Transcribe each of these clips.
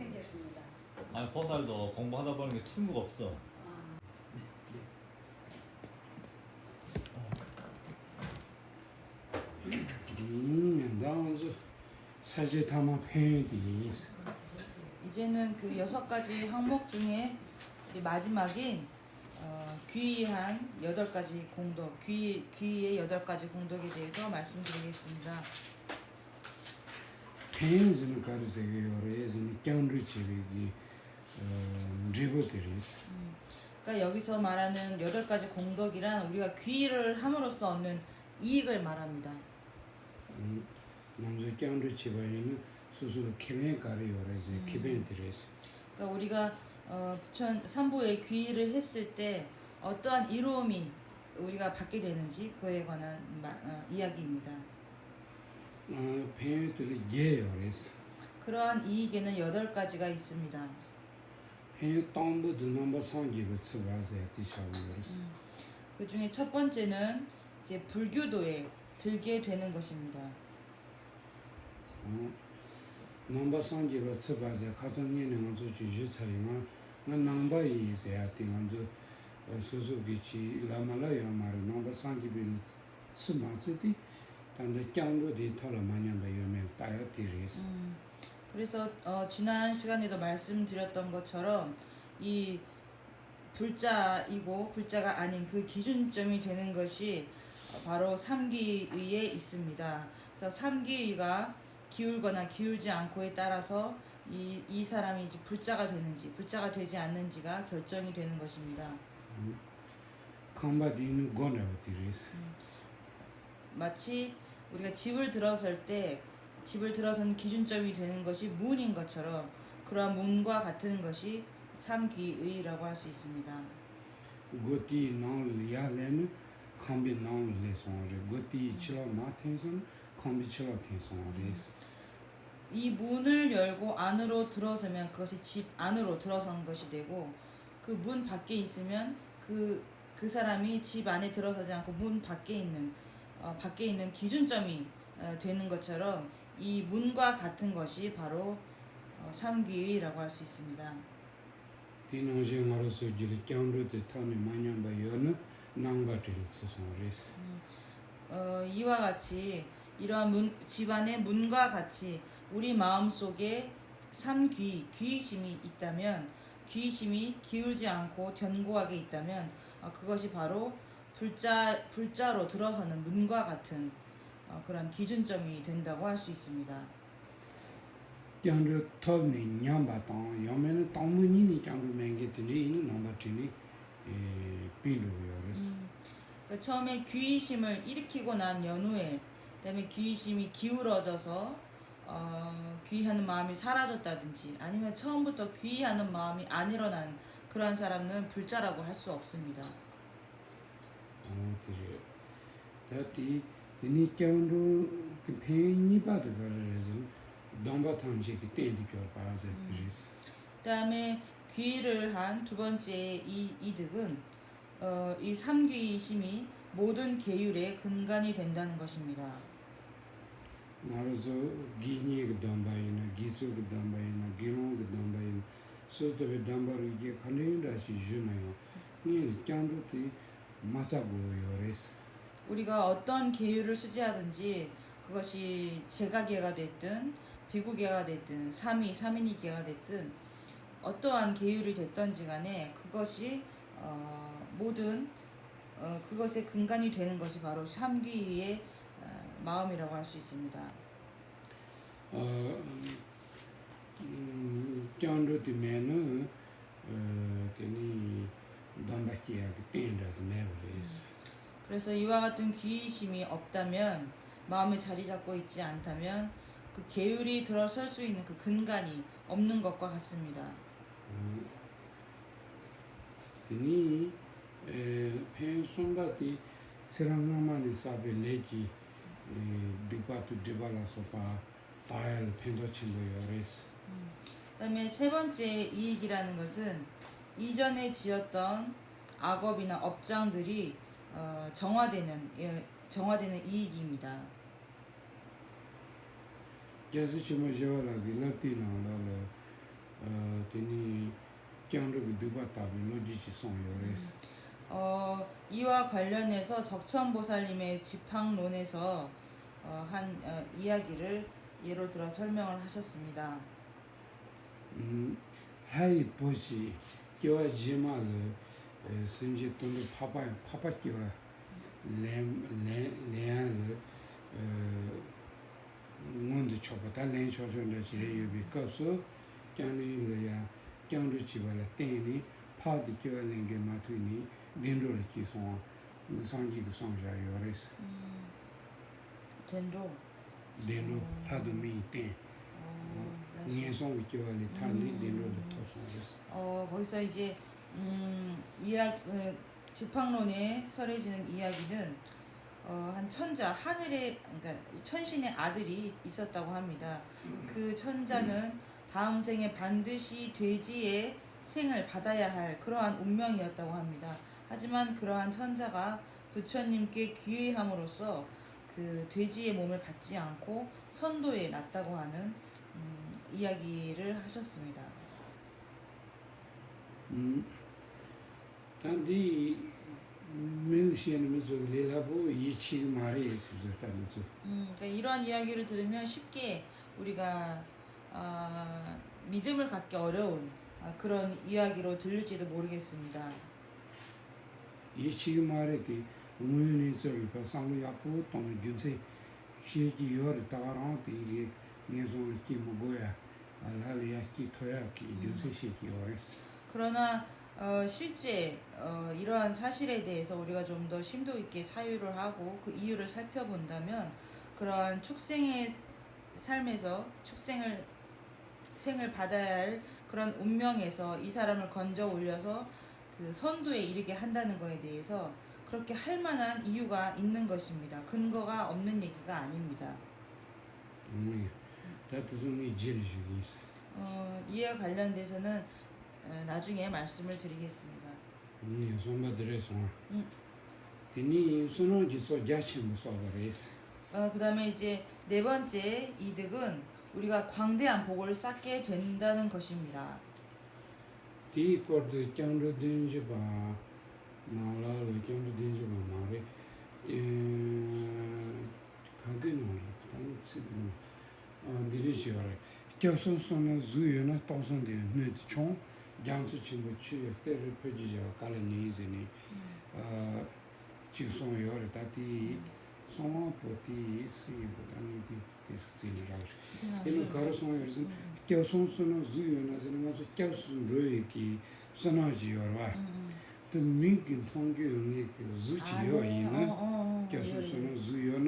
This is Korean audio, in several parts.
생겼습니다. 아니 보살도 공부하다 보는 게 친구가 없어. 나도 사실 다만 편이 있어. 이제는 그 6가지 항목 중에 마지막인 귀한 8가지 공덕, 귀의 8가지 공덕에 대해서 말씀드리겠습니다. 편은 가르세요. 예전에 경르치기 리버트리스. 그러니까 여기서 말하는 8가지 공덕이란 우리가 귀를 함으로써 얻는 이익을 말합니다. 남자 경르치바에는 스스로 기회 가려요래서 기벤트리스. 그러니까 우리가 부천 삼보에 귀의를 했을 때 어떠한 이로움이 우리가 받게 되는지 그에 관한 이야기입니다. 편들이 예요래서. 그러한 이익에는 8가지가 있습니다. 편 땅부도 넘버 3기로 쳐봐서 뒤쳐버렸어. 그 중에 첫 번째는 이제 불교도에 들게 되는 것입니다. 넘버 3기로 쳐봐서 가정에는 아주 주주차이나 남바이 있어야 되는데 수수기치 라말라야 말 넘버 3기를 치마지디 단데 경로디 털어마냥 배우면 따야티리스. 그래서 지난 시간에도 말씀드렸던 것처럼 이 불자이고 불자가 아닌 그 기준점이 되는 것이 바로 삼기의에 있습니다. 그래서 삼기의가 기울거나 기울지 않고에 따라서 이 사람이 이제 불자가 되는지 불자가 되지 않는지가 결정이 되는 것입니다. 컴바디는 고나우티리스. 마치 우리가 집을 들어설 때 집을 들어선 기준점이 되는 것이 문인 것처럼 그러한 문과 같은 것이 삼기의라고 할 수 있습니다. 고티 나올 야레는 컴비 나올 레송레 고티 치라 마텐선 컴비 치라 텐송레스. 이 문을 열고 안으로 들어서면 그것이 집 안으로 들어선 것이 되고 그 문 밖에 있으면 그 사람이 집 안에 들어서지 않고 문 밖에 있는 기준점이 되는 것처럼 이 문과 같은 것이 바로 삼귀의라고 할 수 있습니다. 디나징으로서 길 경로대 타니 마냥바여는 남바트리스 송레스. 이와 같이 이러한 집안의 문과 같이 우리 마음속에 귀의심이 있다면 귀의심이 기울지 않고 견고하게 있다면 그것이 바로 불자로 들어서는 문과 같은 그런 기준점이 된다고 할 수 있습니다. 경로 톱니 냠바당 여면은 땅문이니 경로 맹게들이 있는 남바트니 빌로요레스. 그러니까 처음에 귀의심을 일으키고 난 연후에 그다음에 귀의심이 기울어져서 귀의하는 마음이 사라졌다든지 아니면 처음부터 귀의하는 마음이 안 일어난 그러한 사람은 불자라고 할 수 없습니다. 그래. 다티 니 경로 그 편이 받아가지고 동바탕지기 땡디겨 바자트리스. 그다음에 귀의를 한 두 번째 이득은 이 삼귀의심이 모든 계율의 근간이 된다는 것입니다. 말해서 기니의 담바이나 기초의 담바이나 기롱의 담바이나 소토의 담바로 이게 가능하시 주나요? 이 경로티 맞아보여레스. 우리가 어떤 계율을 수지하든지 그것이 제가계가 됐든 비구계가 됐든 삼인이계가 됐든 어떠한 계율이 됐던지 간에 그것이 모든 그것의 근간이 되는 것이 바로 삼귀의 마음이라고 할 수 있습니다. 경로티면은 되니 담바키야기 땡라도 매버레스. 그래서 이와 같은 귀의심이 없다면 마음에 자리 잡고 있지 않다면 그 계율이 들어설 수 있는 그 근간이 없는 것과 같습니다. 니 펜송바티 세랑나마니 사베 레지 디바투 디발라소파 다일 펜도친도요레스. 그다음에 세 번째 이익이라는 것은 이전에 지었던 악업이나 업장들이 정화되는 이익입니다. 제스치모지와라기 라티나라라 디바타비 로지치 송요레스. 이와 관련해서 적천보살님의 지팡론에서 이야기를 예로 들어 설명을 하셨습니다. 하이 보시 교와 지마르 순지 돈도 파파교와 레레레 문도 쳐보다 렌 쳐준다 지레 유비 거서 꺄니르야 꺄르 지발라 땡니 파디 교와 렌게 마투니 딘로르 기송 상지그 송자 요레스 덴로. 딘로 하드미 땡 니에송 교와리 탈리 딘로르 토송레스. 거기서 이제 지팡론에 설해지는 이야기는 한 천자 하늘에 그러니까 천신의 아들이 있었다고 합니다. 그 천자는 다음 생에 반드시 돼지의 생을 받아야 할 그러한 운명이었다고 합니다. 하지만 그러한 천자가 부처님께 귀의함으로써 그 돼지의 몸을 받지 않고 선도에 났다고 하는 이야기를 하셨습니다. 단디 밀시엔미조 레라보 이치 마리 수저타미조. 그러니까 이러한 이야기를 들으면 쉽게 우리가 믿음을 갖기 어려운 그런 이야기로 들릴지도 모르겠습니다. 이치 마리티 우유니절 바상야포 돈 준세 시기 요르 따라한테 이게 니에서 키모고야 알하리야키 토야키 준세 시기 요레스. 그러나 실제 이러한 사실에 대해서 우리가 좀 더 심도 있게 사유를 하고 그 이유를 살펴본다면 그러한 축생의 삶에서 생을 받아야 할 그런 운명에서 이 사람을 건져 올려서 그 선도에 이르게 한다는 것에 대해서 그렇게 할 만한 이유가 있는 것입니다. 근거가 없는 얘기가 아닙니다. 이에 관련돼서는 나중에 말씀을 드리겠습니다. 그 다음에 이제 네 번째 이득은 우리가 광대한 복을 쌓게 된다는 것입니다. 교수선은 주요는 동선대 nød총 장수 친구 취에 때를 펴지자 갈레니즈니 지송요를 다티 송포티 수이보다니디 디스티라고 이는 가르송요는 교수선은 주요는 저는 교수 로이기 선하지요라 또 민긴 통교용이 그 주지요 있는 교수선은 주요는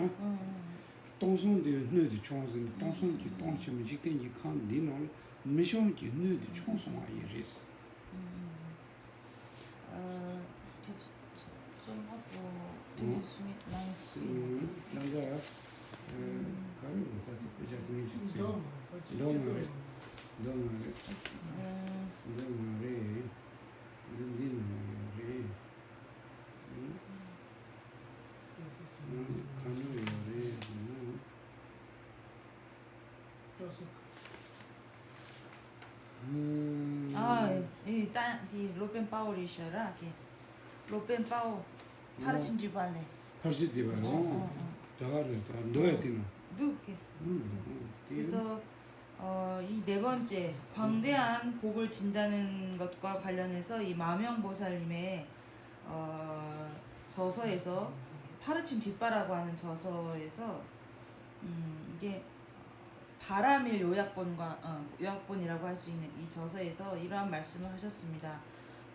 동선대 nø드 총선 동선지 동심이 직된지 칸 리노 미션지 nø드 총선 아이리스. 좀 하고 드리수이 나이스. 남자 가면 다 부자들이 있지. 너무래. 이 로벤 파오리셔라 게 로벤 파오 파르친지 발레. 파르친지 발레. 다가를 다 넣어야 되나? 누게. 그래서 이 네 번째 광대한 복을 진다는 것과 관련해서 이 마명보살님의 저서에서 파르친 뒷바라고 하는 저서에서 이게 바라밀 요약본이라고 할 수 있는 이 저서에서 이러한 말씀을 하셨습니다.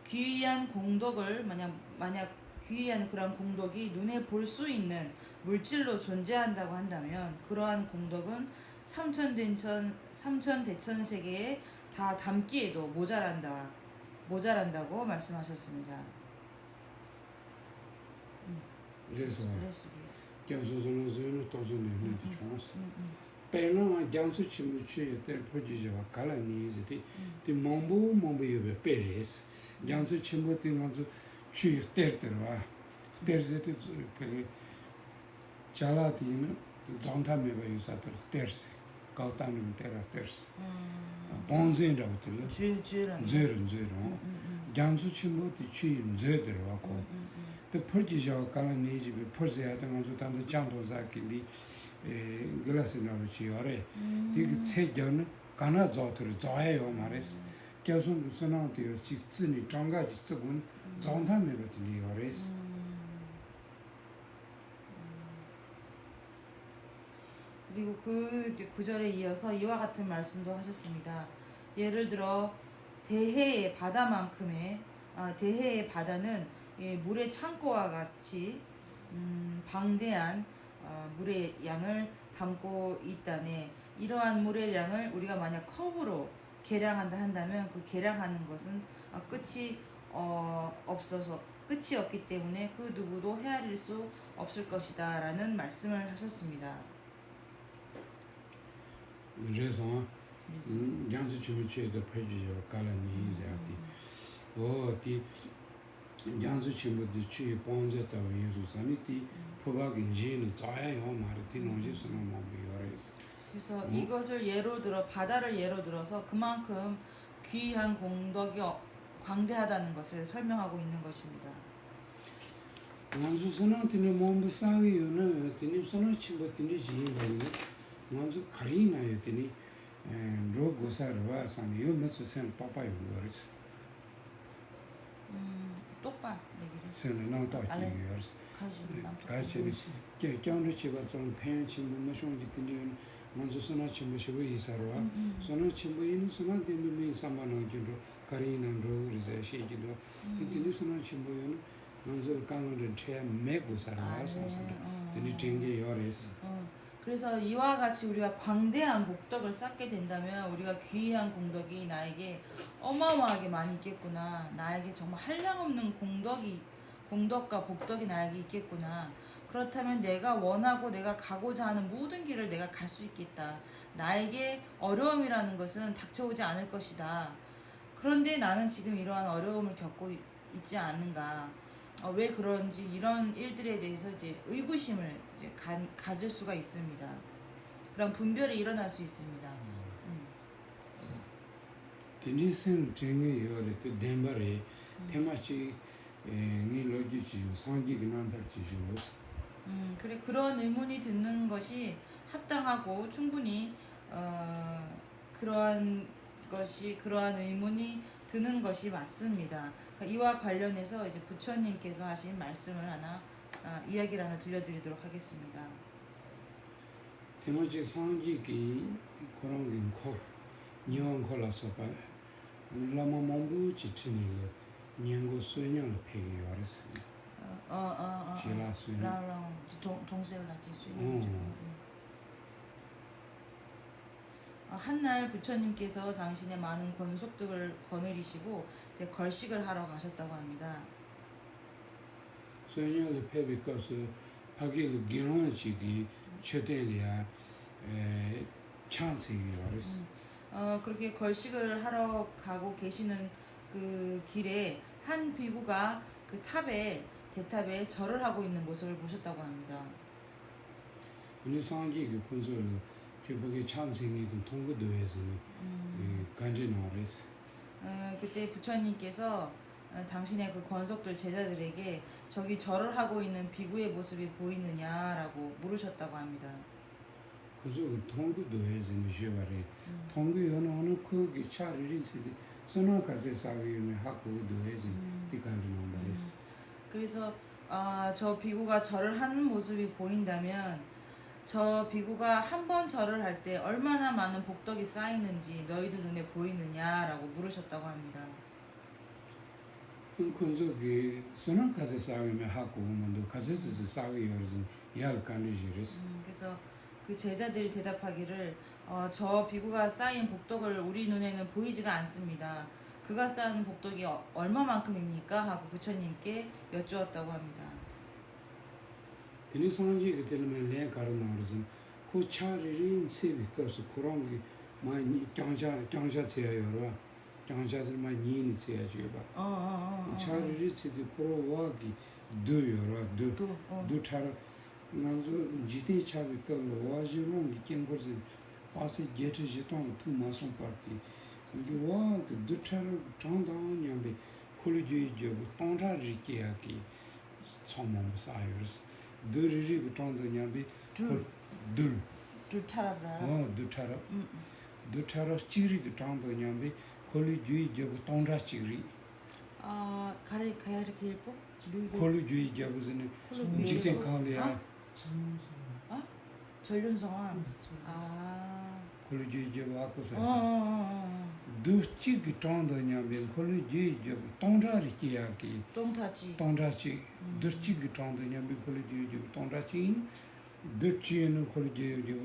귀한 공덕을 만약 귀한 그런 공덕이 눈에 볼 수 있는 물질로 존재한다고 한다면 그러한 공덕은 삼천대천 세계에 다 담기에도 모자란다고 말씀하셨습니다. 그래서 교수선은 도전을 총스. 빼는 장수 침무취에 때 포지지와 갈라니즈디 디 몽부여베 페레스 장수 침무 띵한수 취 때때와 때르세티 그 잘라티는 장타메바 유사터 때르세 가우타는 때라 때르세 본젠라고 들려 제른 장수 침보도 취 저들하고 또 퍼지죠 갈라니지 퍼져야 되는 것도 단도 장도자끼리 글라스나로 지어래 이 세견은 가나 저들을 좋아해요 말했어 계속 선한테요 지진이 장가지 쓰군 정탐을 들리어래 그리고 그 구절에 이어서 이와 같은 말씀도 하셨습니다. 예를 들어 대해의 바다만큼의 대해의 바다는 물의 창고와 같이 방대한 물의 양을 담고 있다네. 이러한 물의 양을 우리가 만약 컵으로 계량한다 한다면 그 계량하는 것은 끝이 없어서 끝이 없기 때문에 그 누구도 헤아릴 수 없을 것이다라는 말씀을 하셨습니다. 그래서 장수 침보체도 퍼지죠 갈라니 이자티 어디 장수 침보도 취 본제다고 예수님이 포박인 지는 자야요 말이 농지스는 뭐 비어레스 그래서 이것을 예로 들어 바다를 예로 들어서 그만큼 귀한 공덕이 광대하다는 것을 설명하고 있는 것입니다. 장수 선한테는 몸부 싸위요는 되니 선한 침보 되니 지인가요 먼저 가리나요 되니 로고사르와 산이요 무슨 sen 빠빠요 그랬어 똑바 얘기를 sen 나도 지요스 가르치니 경로 집어 좀 팬치 무슨 짓이니 먼저 선한 침보 쉬고 이사로와 선한 침보인 선한 데미 삼만원 정도 가리는 로르제 시기도 되니 선한 침보는 먼저 강원을 체 메고사르와 산이 되니 쟁게 요레스 그래서 이와 같이 우리가 광대한 복덕을 쌓게 된다면 우리가 귀한 공덕이 나에게 어마어마하게 많이 있겠구나. 나에게 정말 한량없는 공덕과 복덕이 나에게 있겠구나. 그렇다면 내가 원하고 내가 가고자 하는 모든 길을 내가 갈 수 있겠다. 나에게 어려움이라는 것은 닥쳐오지 않을 것이다. 그런데 나는 지금 이러한 어려움을 겪고 있지 않는가. 왜 그런지 이런 일들에 대해서 이제 의구심을 이제 가질 수가 있습니다. 그런 분별이 일어날 수 있습니다. 디니슨 쟁이 요래 또 덴바레 테마치 니 로지지 상기 기난달지죠. 그래 그런 의문이 드는 것이 합당하고 충분히 그러한 의문이 드는 것이 맞습니다. 이와 관련해서 이제 부처님께서 하신 말씀을 이야기를 하나 들려드리도록 하겠습니다. 테마치 상기기 그런 거 니온 콜라서 봐. 라마 몽부 지치니 년고 수행을 폐기 요랬어. 지라 수행. 라랑 동세라지 수행. 한날 부처님께서 당신의 많은 권속들을 거느리시고 이제 걸식을 하러 가셨다고 합니다. 수행을 폐비가서 하기를 기능지기 최대리아 찬스이 요랬어. 그렇게 걸식을 하러 가고 계시는 그 길에 한 비구가 그 대탑에 절을 하고 있는 모습을 보셨다고 합니다. 우리 상기 그 콘솔 교복의 찬생이든 통구도에서는 간지 나오랬어. 그때 부처님께서 당신의 그 권속들 제자들에게 저기 절을 하고 있는 비구의 모습이 보이느냐라고 물으셨다고 합니다. 그래서 통구도에서는 쉬어가래. 통구에는 거기 차를 인치지 선악가세 사위에 학구도에서 비간지 나오랬어. 그래서 저 비구가 절을 하는 모습이 보인다면 저 비구가 한 번 절을 할 때 얼마나 많은 복덕이 쌓이는지 너희들 눈에 보이느냐라고 물으셨다고 합니다. 그래서 그 선악가세 사위에 학구면도 가세서 사위여서 야간이지랬어. 그래서 그 제자들이 대답하기를 저 비구가 쌓인 복덕을 우리 눈에는 보이지가 않습니다. 그가 쌓은 복덕이 얼마만큼입니까? 하고 부처님께 여쭈었다고 합니다. 드니 상지 그때는 내 가르나르서 그 차리린 세비가서 그런 게 많이 경샤체여라. 경샤들만 니니 체야지 봐. 차리리 치디 프로와기 두여라 두 차라 나서 지대 차비가 와지롱 이긴 거지. 와서 게트지통 투마선 파티. 이와 두 차라 장당냐베 콜리지 저거 동자리기 하기 처음 사이어스 드르리 그 정도냐비 둘 줄 타라브라. 두차라 두차라 치리 그 정도냐비 콜리지 저거 동자치리 아 가야르 길포? 콜리지 저거는 직전 강리야 전륜성왕. 아. 콜리지 저거 하고서 두치 그 정도냐비 콜리지 저거 동자리기 하기 똥타지. 동자치 두치 그 정도냐비 콜리지 저거 동자치 두치는 콜리지 저거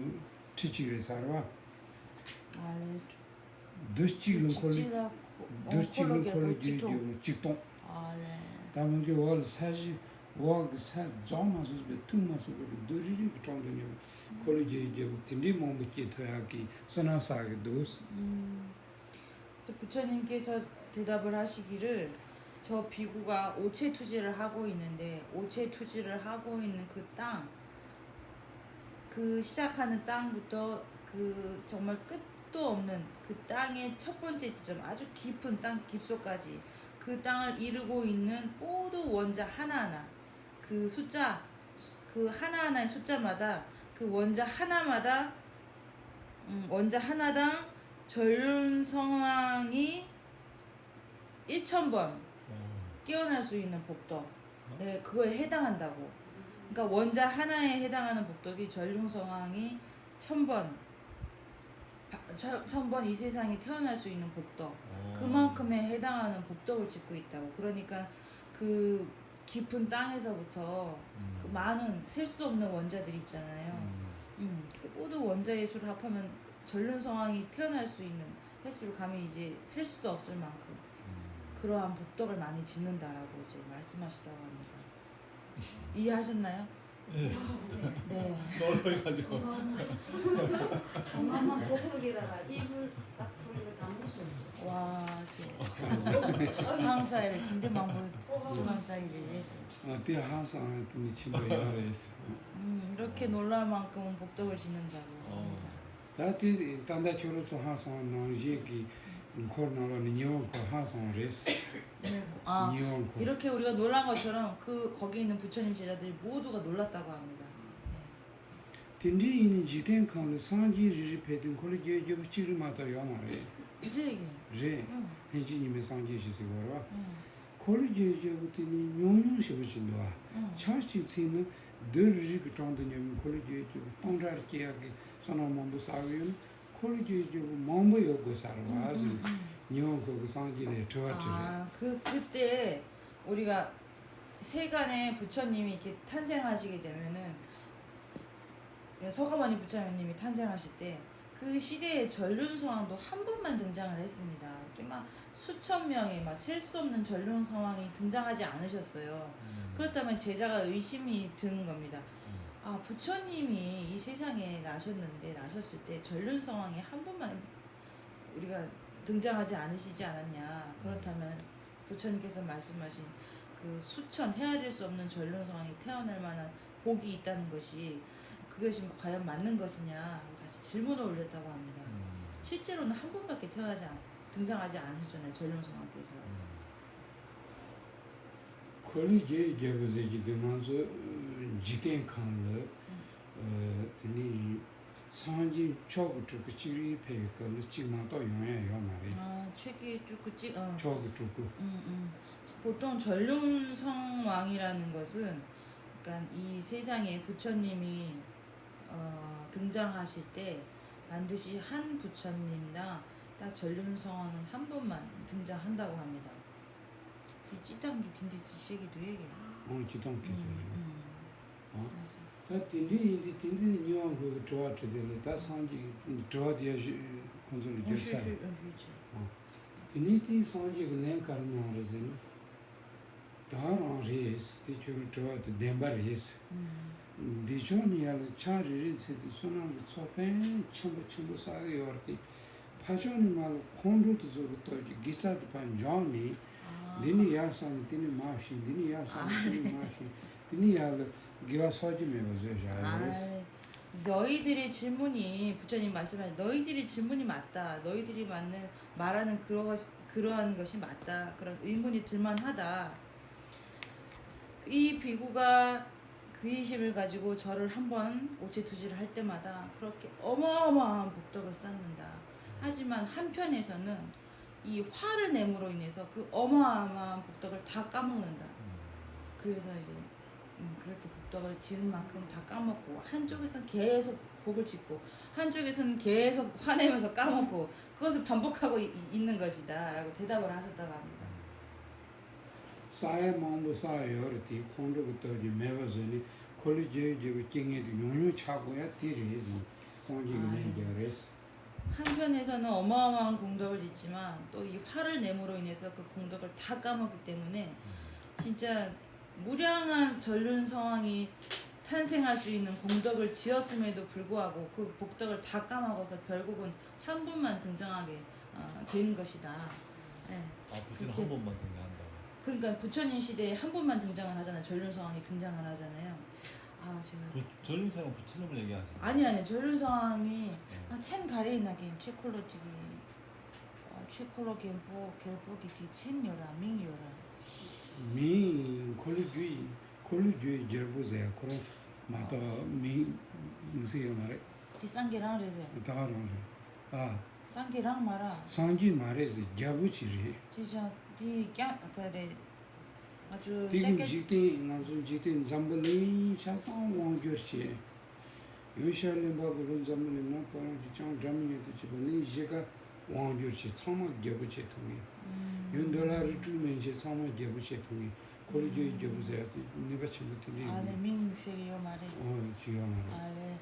치치를 살아 알레. 두치는 콜리지 두치는 콜리지 또. 저거 직동 알레. 다음에 월 사실 월사 점마서 투마서 두리리 그 정도냐비 콜리지 저거 tin디 몸부터 더하기 선화사게 도스 그래서 부처님께서 대답을 하시기를 저 비구가 오체 투지를 하고 있는데 오체 투지를 하고 있는 그 땅, 그 시작하는 땅부터 그 정말 끝도 없는 그 땅의 첫 번째 지점, 아주 깊은 땅 깊소까지 그 땅을 이루고 있는 모두 원자 하나하나, 그 숫자, 그 하나하나의 숫자마다 그 원자 하나마다 원자 하나당 전륜성왕이 1000번 깨어날 수 있는 복덕, 네, 그거에 해당한다고. 그러니까 원자 하나에 해당하는 복덕이 전륜성왕이 1000번 이 세상에 태어날 수 있는 복덕, 그만큼에 해당하는 복덕을 짓고 있다고. 그러니까 그 깊은 땅에서부터 그 많은 셀 수 없는 원자들이 있잖아요. 그 모두 원자 예수를 합하면 전륜성왕이 태어날 수 있는 횟수를 감히 이제 셀 수도 없을 만큼 그러한 복덕을 많이 짓는다라고 이제 말씀하시다고 합니다. 이해하셨나요? 네. 네. 널어가지고. 엄마 복덕이라가 입을 딱 풀고 다 묻었어. 와, 항사이를 긴데망고 소남사이를 해서. 때 항상 또 친구야래서 이렇게 놀랄 만큼은 복덕을 짓는다고 합니다. 다티 단다 초로서 항상 나지기 코로나로 니온코 항상 레스 아, 니온코 이렇게 우리가 놀란 것처럼 그 거기 있는 부처님 제자들이 모두가 놀랐다고 합니다. 틴디 인 지텐 칸을 상지 리페든 콜리지 저 치르마다 요마레 이게 제 해지님의 상지 시세고라 응. 콜리지 저부터니 뇽뇽 시부신도와 차시 치는 드르지 그 정도냐면 콜리지 저 동자르기하게 선어만부 사위는 콜리지 저 몸부 요구 살아와 아주 뇽코 상지네 저한테 아, 그때 우리가 세간에 부처님이 이렇게 탄생하시게 되면은 서가모니 부처님이 탄생하실 때 그 시대의 전륜성왕도 한 분만 등장을 했습니다. 이렇게 막 수천 명의 막 셀 수 없는 전륜성왕이 등장하지 않으셨어요. 그렇다면 제자가 의심이 드는 겁니다. 아, 부처님이 이 세상에 나셨을 때 전륜성왕이 한 분만 우리가 등장하지 않으시지 않았냐. 그렇다면 부처님께서 말씀하신 그 수천 헤아릴 수 없는 전륜성왕이 태어날 만한 복이 있다는 것이 그것이 과연 맞는 것이냐 다시 질문을 올렸다고 합니다. 실제로는 한 분밖에 등장하지 않으셨잖아요. 전륜성왕께서. 콜리지 저거지 되면서 지텐 칸을 니 상지 초부터 그 지리 페이커를 지마도 용해 요마레 아, 책이 쭉그지 초부터 보통 전륜성왕이라는 것은 그러니까 이 세상에 부처님이 등장하실 때 반드시 한 부처님이나 딱 전륜성왕은 한 번만 등장한다고 합니다. 이 찌땅기 딘디지 시기도 얘기해. 지동 기술 그래서 다 딘디 뇽 그 좋아트들 다 상지 좋아디야 콘솔이 좋다 딘디 상지 그 랭카르나 레zen 다랑 레스 티추르 좋아트 뎀바레스 디존이알 차리리스 소나르 소펜 첨부 사게 요르티 파존이 말 콘도도 저부터 기사도 반 존이 디니 야산 디니 마시 디니 야산 디니 마시 디니 알 기와 소지 메버제 자레스 너희들의 질문이 부처님 말씀하신 너희들의 질문이 맞다. 너희들이 말하는 그러한 것이 맞다. 그런 의문이 들만하다. 이 비구가 그 의심을 가지고 저를 한번 오체투지를 할 때마다 그렇게 어마어마한 복덕을 쌓는다. 하지만 한편에서는 이 화를 내므로 인해서 그 어마어마한 복덕을 다 까먹는다. 그래서 이제 그렇게 복덕을 지은 만큼 다 까먹고 한쪽에서는 계속 복을 짓고 한쪽에서는 계속 화내면서 까먹고 그것을 반복하고 있는 것이다 라고 대답을 하셨다고 합니다. 사에 마음부 사에 어르티 콘도부터 이제 매버서니 콜리제 이제 경에도 용용 차고야 뒤에서 성지가 내려서 한편에서는 어마어마한 공덕을 짓지만 또 이 화를 내므로 인해서 그 공덕을 다 까먹기 때문에 진짜 무량한 전륜 성황이 탄생할 수 있는 공덕을 지었음에도 불구하고 그 복덕을 다 까먹어서 결국은 한 분만 등장하게 되는 것이다. 네. 부처는 그렇게- 한 번만 등장한다고. 그러니까 부처님 시대에 한 분만 등장을 하잖아요. 전륜 성황이 등장을 하잖아요. 제가 전륜사가 부처님을 얘기하시는 아니 전륜 성황이 첸 가레이나긴 최콜로지기 최콜로 결복이지 첸요라 민요라 미 콜리주의 절부세요. 그럼 마다 미 무슨 말에 디상게랑 레레 다가로래. 상게랑 마라 상지 말에서 자부치리. 진짜 디꺄 그래 아주 지금 세게 지금 나좀 지금 잠불이 샤상 왕교시. 요시알렘 바불은 잠불이 나빠는 장 잠이도 지금 이제가 왕교시 참아 자부치 통해. 윤돌아를 주면서 참아 자부치 통해. 콜리주의 자부세요. 네가 지금 들리. 아네 민세요 말에 지가 말해. 아네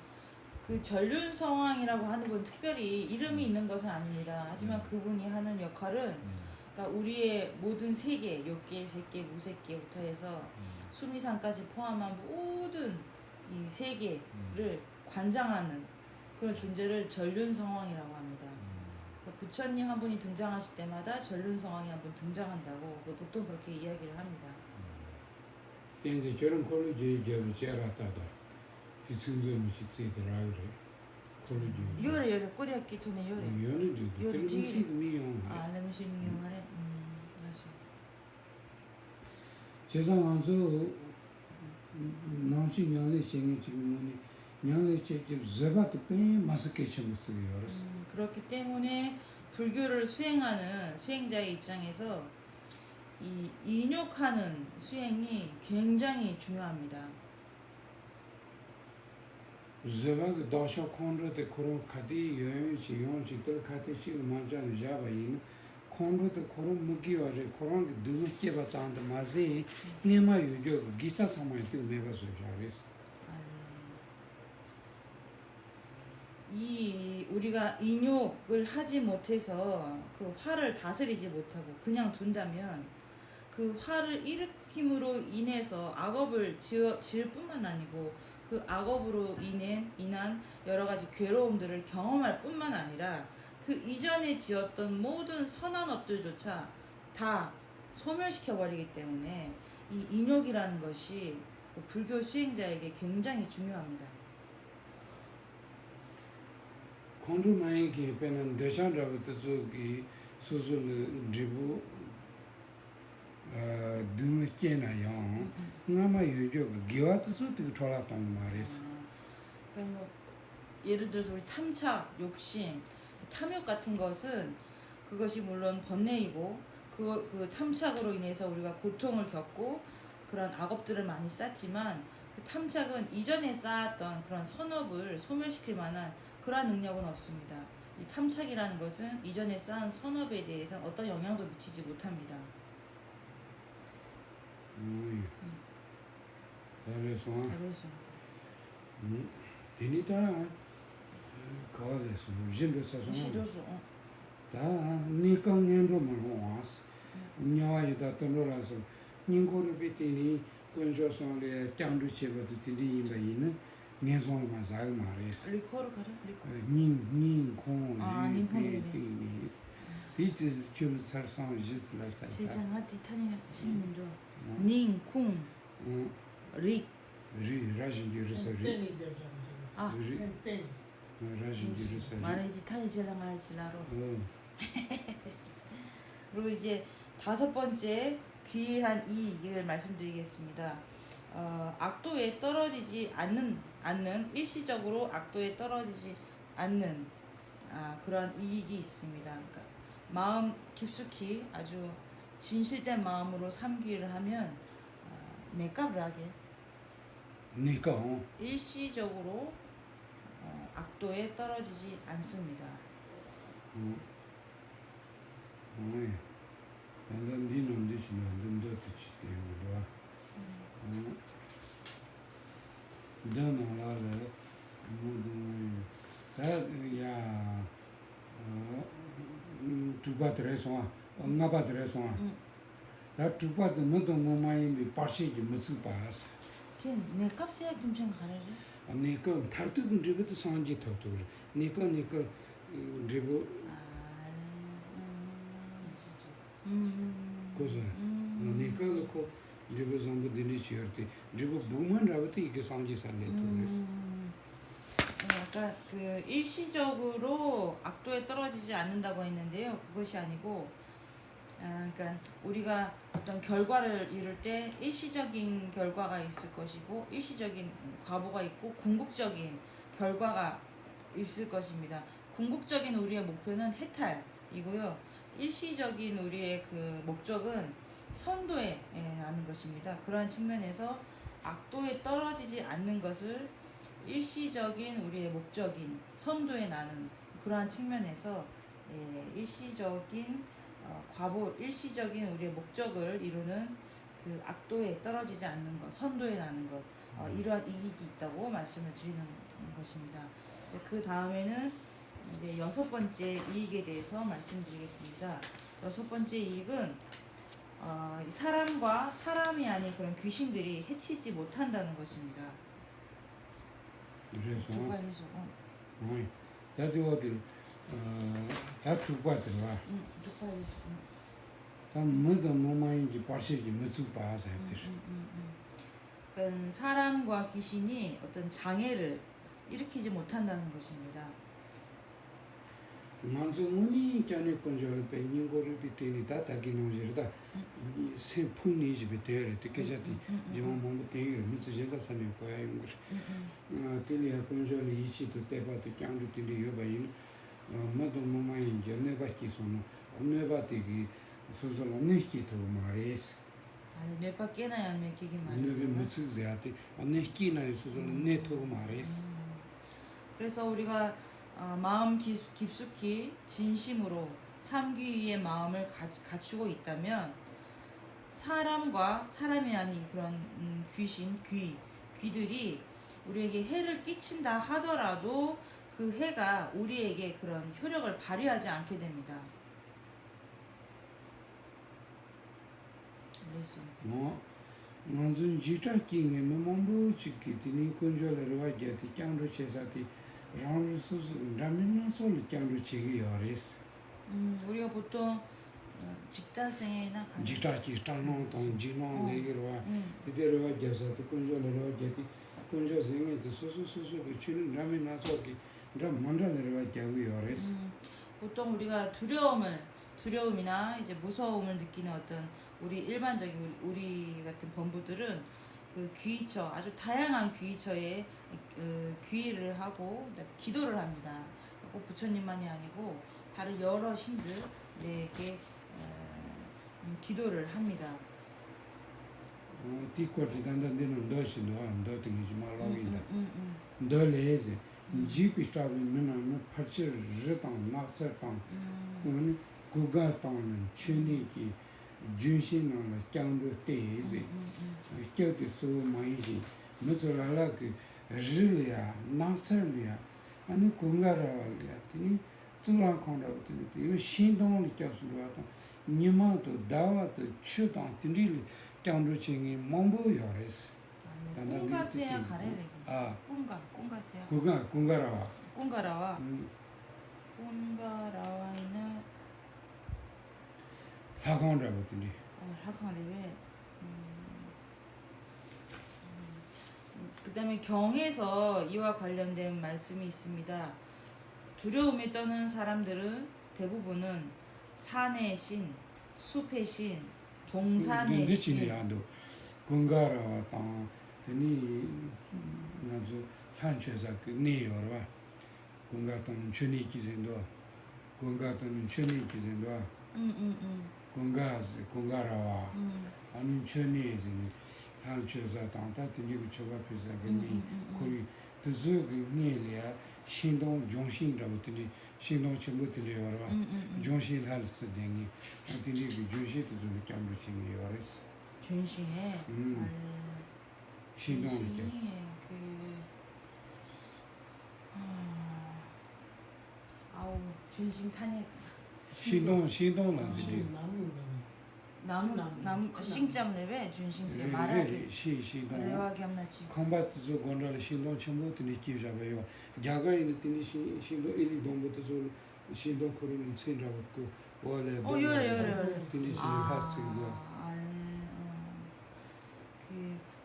그 전륜 성왕이라고 하는 분 특별히 이름이 있는 것은 아닙니다. 하지만 그분이 하는 역할은 그러니까 우리의 모든 세계, 욕계, 색계, 무색계부터 해서 수미상까지 포함한 모든 이 세계를 관장하는 그런 존재를 전륜성왕이라고 합니다. 그래서 부처님 한 분이 등장하실 때마다 전륜성왕이 한 분 등장한다고 보통 그렇게 이야기를 합니다. 이제 저런 콜리주의 자부치라다다. 그 순전히 지더라 그래. 콜리주의. 요래 꼬리야끼 돈에 요래. 요는 요리 지 찌개. 미용. 레미시 미용하래. 맞아. 세상에서 나시 년에 생이 지금 년에 직접 제바트 빼 마스크 좀 쓰고요. 그렇기 때문에 불교를 수행하는 수행자의 입장에서 이 인욕하는 수행이 굉장히 중요합니다. 제바그 다셔 콘로데 코로 카디 여행시 용시들 카티시 만찬 자바인 콘로데 코로 무기와레 코로 두게 바찬데 마세 니마 유조 기사 사마이 때 내가 소자레스. 이 우리가 인욕을 하지 못해서 그 화를 다스리지 못하고 그냥 둔다면 그 화를 일으킴으로 인해서 악업을 지을 뿐만 아니고 그 악업으로 인한 여러 가지 괴로움들을 경험할 뿐만 아니라 그 이전에 지었던 모든 선한 업들조차 다 소멸시켜버리기 때문에 이 인욕이라는 것이 그 불교 수행자에게 굉장히 중요합니다. 콘루마이기 페는 대산라부터 저기 수술 리부 등을깨나요. 나마 유저 기와트서 되게 좋았던 말이었어. 그러니까 뭐 예를 들어서 우리 탐착, 욕심, 탐욕 같은 것은 그것이 물론 번뇌이고 그 탐착으로 인해서 우리가 고통을 겪고 그런 악업들을 많이 쌓지만 그 탐착은 이전에 쌓았던 그런 선업을 소멸시킬 만한 그러한 능력은 없습니다. 이 탐착이라는 것은 이전에 쌓은 선업에 대해서 어떤 영향도 미치지 못합니다. 그래서 디니다 거기서 무슨 사서 시도수 다 니강년도 말고 왔어. 냐와이다 떠놀아서 닝고를 비티니 근조선에 장도 제거도 디디인바이는 내송만 잘 말했어. 리코르 가래 리코. 닝콩 닝콩 비티니 비트 좀 살상 지스라서. 세상하디 타니 신민도 닝콩 릭 리 라진지르서 리. 아, 센때 라신지르사. 말해지 타이질라 말질라로. 어. 그리고 이제 5번째 귀한 이익을 말씀드리겠습니다. 악도에 떨어지지 않는 일시적으로 악도에 떨어지지 않는 그런 이익이 있습니다. 그러니까 마음 깊숙이 아주 진실된 마음으로 삼귀를 하면 내값을 하게 니까 어. 일시적으로 악도에 떨어지지 않습니다. 어이. 단단 니는 되시면 좀 더 뜻이대요. 너는 모두 다야 두바드레서 응아바드레서 다 두바드 모두 뭐마이 파시지 무슨 파스 걔 내값이야 김천 가래를. 니까 탈뜨근 리부터 상지 터도 니까 리부 그래서 니까 그 리부 상부 디니시어티 리부 부만 라부터 이게 상지 살래 약간 그 일시적으로 악도에 떨어지지 않는다고 했는데요. 그것이 아니고, 그러니까 우리가 어떤 결과를 이룰 때 일시적인 결과가 있을 것이고, 일시적인 과보가 있고, 궁극적인 결과가 있을 것입니다. 궁극적인 우리의 목표는 해탈이고요. 일시적인 우리의 그 목적은 선도에 나는 것입니다. 그러한 측면에서 악도에 떨어지지 않는 것을 일시적인 우리의 목적인 선도에 나는 그러한 측면에서 일시적인 과보, 일시적인 우리의 목적을 이루는 그 악도에 떨어지지 않는 것, 선도에 나는 것, 이러한 이익이 있다고 말씀을 드리는 것입니다. 이제 그 다음에는 이제 6번째 이익에 대해서 말씀드리겠습니다. 6번째 이익은 사람과 사람이 아닌 그런 귀신들이 해치지 못한다는 것입니다. 그래서 두발해서 다들 어디 다 두바들와 두발해서 다 모두 뭐마인지 파시지 무슨 파스 그러니까 사람과 귀신이 어떤 장애를 일으키지 못한다는 것입니다. 먼저 문이 전에 건조를 빼는 거를 비트니 다 다기노지다 세 푼이 집에 되어 되게자티 지금 뭔가 되게 미치지가 사는 거야 이거 딜이야 건조를 이치도 때바도 짱도 딜이 요바인 모두 뭐마인 전에 받기서는 언내바디기 소소로 내기도 말이스 아니 뇌밖에나 양면 기기 말이야. 언내게 무츠지한테 언내기나 소소로 내토 말이스 그래서 우리가 마음 깊숙이 진심으로 삼귀의 마음을 갖추고 있다면 사람과 사람이 아닌 그런 귀들이 우리에게 해를 끼친다 하더라도 그 해가 우리에게 그런 효력을 발휘하지 않게 됩니다. 그래서 먼저 지타킹에 뭐뭐 지키더니 건조를 와게티 짱도 제사티 라면나솔 짱도 지기요레스 우리가 보통 직장생이나 지타키 타노동 지노 내기로와 이대로 와게서도 건조를 와게티 건조생에도 소소소소 그 주는 라면나솔기 만다를 와게요레스 보통 우리가 두려움이나 이제 무서움을 느끼는 어떤 우리 일반적인 우리 같은 범부들은 그 귀처 아주 다양한 귀처에 귀의를 하고 기도를 합니다. 꼭 부처님만이 아니고 다른 여러 신들에게 기도를 합니다. 티코르 단단데는 너시도 안 더등이지 말라고인다. 너레제 지피스타비 맨나 파치 르당 나서당 그 구가당 춘이기 준신을 짱도 때지 겨도 소 마이지 무조라라 그 르리아 나서리아 아니 공가라리아 티 뚜랑콘다부터 이 신동을 껴서도 니마도 다와도 추당 틴딜 짱도 칭이 몽보요레스 꿍가스야 가래래기. 꿍가스야. 공가라와 꿍가라와이나 하강라부터니 하강레베 그 다음에 경에서 이와 관련된 말씀이 있습니다. 두려움에 떠는 사람들은 대부분은 산의 신, 숲의 신, 동산의 늦지네 신. 야도 건가라 땅 되니 나저 한체사 그 네요라 건가던 천이 기zen도 건가던 천이 기zen도 건가라와 아니 천이지 한체사 땅다 되니 그 저가 비자 그니 거기 그저 그 네리아 신동 정신이라고 되니 신동 전부 들려요라 정신 할수 되니 되니 그 정신도 좀 cam도 챙겨요라스 준시해. 신동 준시해. 아우 준심 탄핵. 신동은 되지 나무 싱짬레베 준신세 말하기. 신동 그래와기 없나지. 컴바트조 건달 신동 전부 되니 기자봐요 야가인 되니 신동 일이 동부터 신동 코리는 친다고 그 원래 요래. 되니 하스고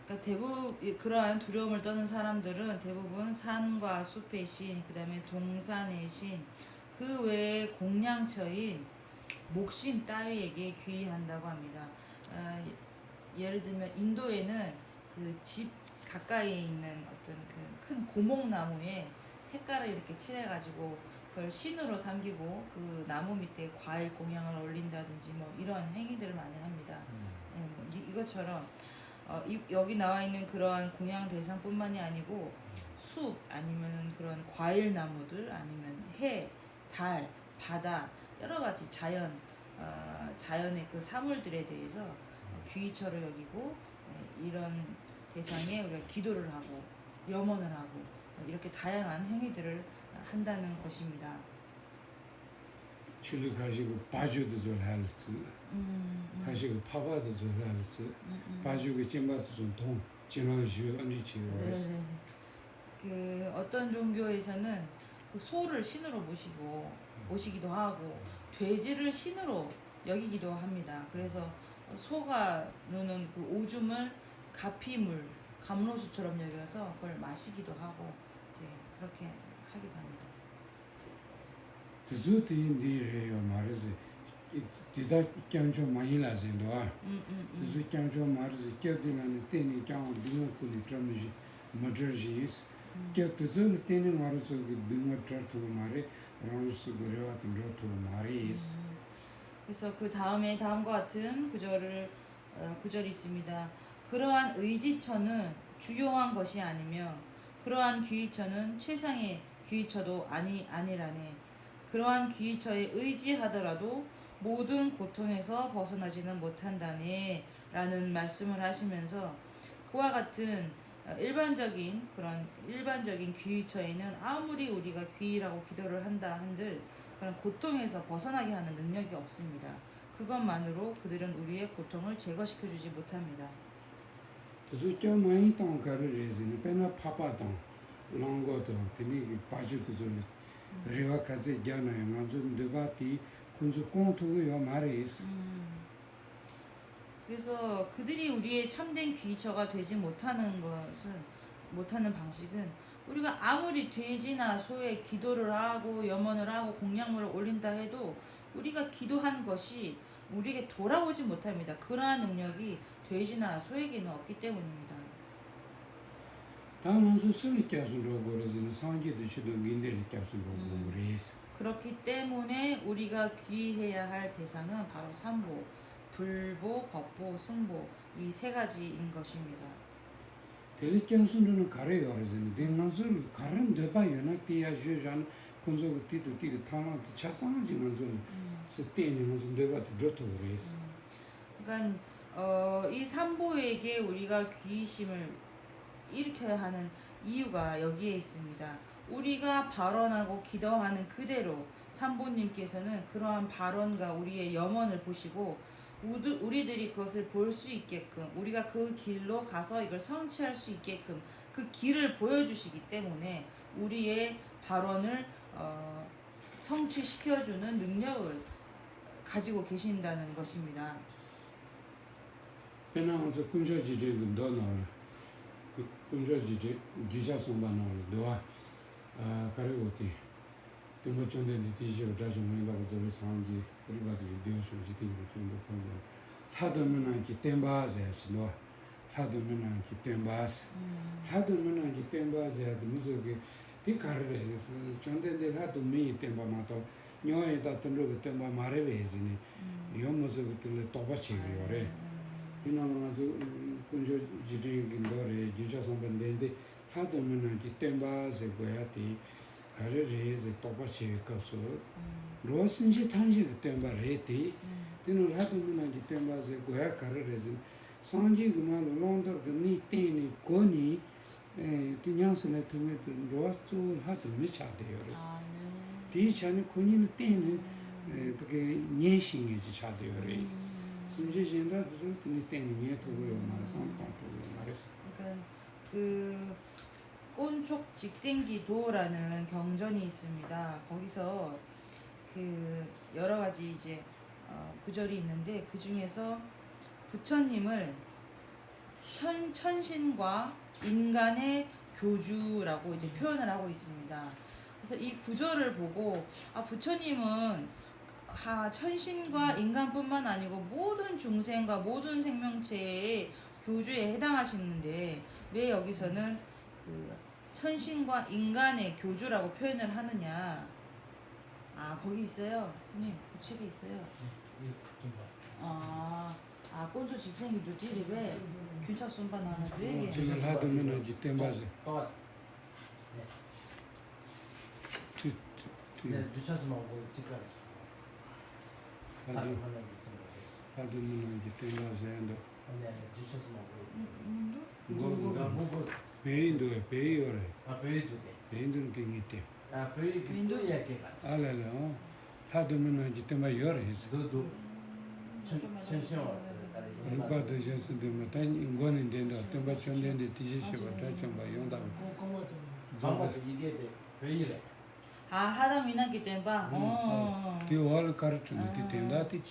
그러니까 대부분 그러한 두려움을 떠는 사람들은 대부분 산과 숲의 신, 그 다음에 동산의 신, 그 외에 공양처인 목신 따위에게 귀의한다고 합니다. 예를 들면 인도에는 그 집 가까이에 있는 어떤 그 큰 고목나무에 색깔을 이렇게 칠해가지고 그걸 신으로 삼기고 그 나무 밑에 과일 공양을 올린다든지 뭐 이런 행위들을 많이 합니다. 이것처럼 여기 나와 있는 그러한 공양 대상뿐만이 아니고 숲 아니면 그런 과일 나무들 아니면 해, 달, 바다 여러 가지 자연의 그 사물들에 대해서 귀의처를 여기고 이런 대상에 우리가 기도를 하고 염원을 하고 이렇게 다양한 행위들을 한다는 것입니다. 줄 가지고 봐줘도 좀 할수 가지고 파봐도 좀 할수 봐주고 찜봐도 좀동 지나주 언니치고 네. 그 어떤 종교에서는 그 소를 신으로 모시기도 하고 돼지를 신으로 여기기도 합니다. 그래서 소가 누는 그 오줌을 가피물, 감로수처럼 여겨서 그걸 마시기도 하고 이제 그렇게 하기도 합니다. 드즈티인디래요 말이지 디다 깡조 많이 나진도아 드즈 깡조 말이지 껴디는 때니 깡 등어꾸리 트럼지 머저지스 껴드즈 때니 말이지 그 등어 트르토 말이 라우스 그려와 등어토 말이스 그래서 그 다음에 다음과 같은 구절이 있습니다. 그러한 의지처는 주요한 것이 아니며 그러한 귀의처는 최상의 귀의처도 아니라네. 그러한 귀의처에 의지하더라도 모든 고통에서 벗어나지는 못한다네 라는 말씀을 하시면서 그와 같은 일반적인 귀의처에는 아무리 우리가 귀의라고 기도를 한다 한들 그런 고통에서 벗어나게 하는 능력이 없습니다. 그것만으로 그들은 우리의 고통을 제거시켜주지 못합니다. 드즈 껴 많이 땅 가르레지는 빼나 파파땅 랑고도 되니 빠지도 좀 레와 가제 갸나요 맞은 데바티 군주 공투요 말이스 그래서 그들이 우리의 참된 귀처가 되지 못하는 방식은 우리가 아무리 돼지나 소에 기도를 하고 염원을 하고 공양물을 올린다 해도 우리가 기도한 것이 우리에게 돌아오지 못합니다. 그러한 능력이 돼지나 소에게는 없기 때문입니다. 다만서 쓸 껴서로 그러지는 상기도 시도 민들이 껴서로 그래서 그렇기 때문에 우리가 귀의해야 할 대상은 바로 삼보, 불보, 법보, 승보 이 세 가지인 것입니다. 대리견수는 가래요 그러지는 대만술 가른 데바요나 띠야주잔 콘조고 띠도 띠가 타나도 차상지만 좀 스테이는 좀 데바도 좋다 그래서 그러니까 이 삼보에게 우리가 귀의심을 일으켜야 하는 이유가 여기에 있습니다. 우리가 발언하고 기도하는 그대로 삼보님께서는 그러한 발언과 우리의 염원을 보시고 우리들이 그것을 볼 수 있게끔 우리가 그 길로 가서 이걸 성취할 수 있게끔 그 길을 보여주시기 때문에 우리의 발언을 성취시켜주는 능력을 가지고 계신다는 것입니다. 배나서 군저지를 넣어놔 군저지지 주자 손반을 도와 가르고티 좀 전에 디지털 자주 뭔가가 좀 상기 우리가 되어서 지금 좀 그런 하도면은 기 템바즈야 지노 하도면은 기 템바즈 하도면은 기 템바즈야 무슨 게 디카르레 전에 하도 미 템바마도 녀에다 등록 템바 마레베지니 요무서 그들 도바치요래 이나마도 군저 지딩긴도레 주자 손반데 하도면은 기 템바즈 고야티 가르레즈 도바치 가서 로신지 탄지 템바 레티 tino lato mina ji temba se goya kararezi sanji guma londor ni teni koni ti nyangse na tume ro tu lato mi cha de yo ti chani koni ni teni porque nyeshin ji cha de yo re sunji jinda du ni teni nye to go ma san ta to go ma res 그러니까 그 꼰촉 직댕기도라는 경전이 있습니다. 거기서 그 여러 가지 이제 구절이 있는데 그 중에서 부처님을 천신과 인간의 교주라고 이제 표현을 하고 있습니다. 그래서 이 구절을 보고 부처님은 천신과 인간뿐만 아니고 모든 중생과 모든 생명체의 교주에 해당하시는데 왜 여기서는 그 천신과 인간의 교주라고 표현을 하느냐? 거기 있어요. 스님, 그 책에 있어요. 꼰소 집생기도 찌리베 균차 순반 하나 되게. 지금 하도면 지 템바즈 네, 주차도 먹고 집가했어. 하도면 지 템바즈인데 네, 주차도 먹고. 뭐 베인도에 베이어래 베이도 돼. 베인도는 게니테 베이도 이야기가. 알레레 하도면 지 템바 여래스 너도 천신어. 루바도 제스데 마탄 인고는 된다 템바 촌된데 티제시바다 좀 용다 방법이 이게 베이래. 하다 미나기 땜바. 디월 카르트는 티텐다티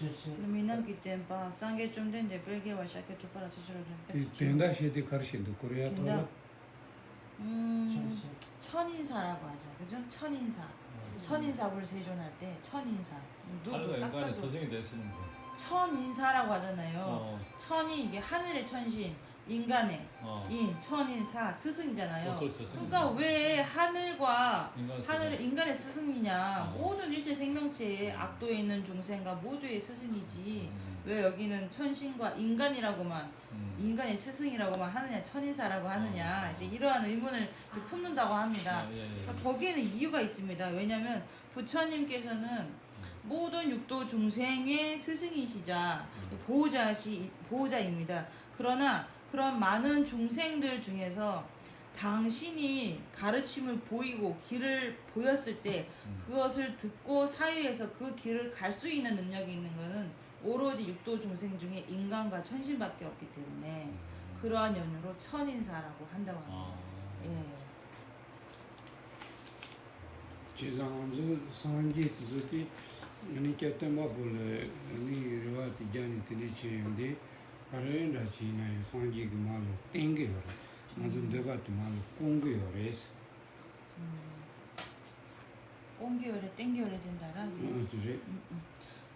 미나기 땜바 상게 좀 된데 belge와 샤케 쪽바라 치저를 티텐다 셰디 카르신도 코리아 토라 천인사라고 하죠. 그죠? 천인사. 천인사불 세존할 때 천인사. 누도 딱 인간의 봐도 선생이 되시는 거. 천인사라고 하잖아요. 천이 이게 하늘의 천신, 인간의 인, 천인사, 스승이잖아요. 그러니까 왜 하늘과 인간의 스승이냐? 모든 일체 생명체의 악도에 있는 종생과 모두의 스승이지. 왜 여기는 천신과 인간이라고만 인간의 스승이라고만 하느냐, 천인사라고 하느냐? 이제 이러한 의문을 이제 품는다고 합니다. 그러니까 거기에는 이유가 있습니다. 왜냐하면 부처님께서는 모든 육도 중생의 스승이시자 보호자입니다. 그러나 그런 많은 중생들 중에서 당신이 가르침을 보이고 길을 보였을 때 그것을 듣고 사유에서 그 길을 갈 수 있는 능력이 있는 것은 오로지 육도 중생 중에 인간과 천신밖에 없기 때문에 그러한 연유로 천인사라고 한다고 합니다. 지상함즈 상기 뜻이 니 께템바 볼 니 리와티 자니 티리체인데 가르엔다 지나이 상기 그말로 땡게요. 맞은 데바트 말로 공게요레스. 공기열에 땡기열에 된다라. 그래.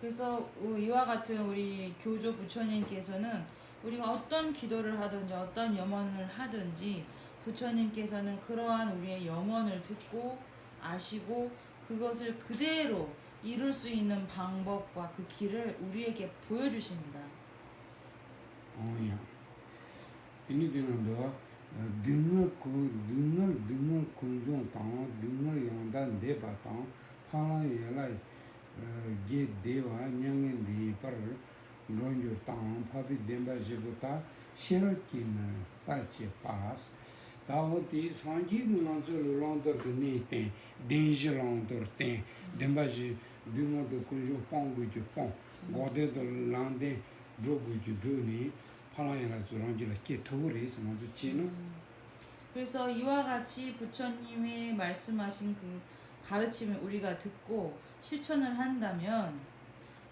그래서 이와 같은 우리 교조 부처님께서는 우리가 어떤 기도를 하든지 어떤 염원을 하든지 부처님께서는 그러한 우리의 염원을 듣고 아시고 그것을 그대로 이룰 수 있는 방법과 그 길을 우리에게 보여주십니다. 야. 이니디는도 등을 군종 당 등을 양단 대바당 파라이라 게 대와 냥엔디 파르 론조 당 파비 덴바지부타 시르키는 파치 파스 다오티 상지구난저 론더드니테 덴지론더테 덴바지 듀모도 군종 뽕구지 뽕 고데도 란데 드로구지 드니 파라이라 조랑지라 게 토리스 먼저 지는 그래서 이와 같이 부처님이 말씀하신 그 가르침을 우리가 듣고 실천을 한다면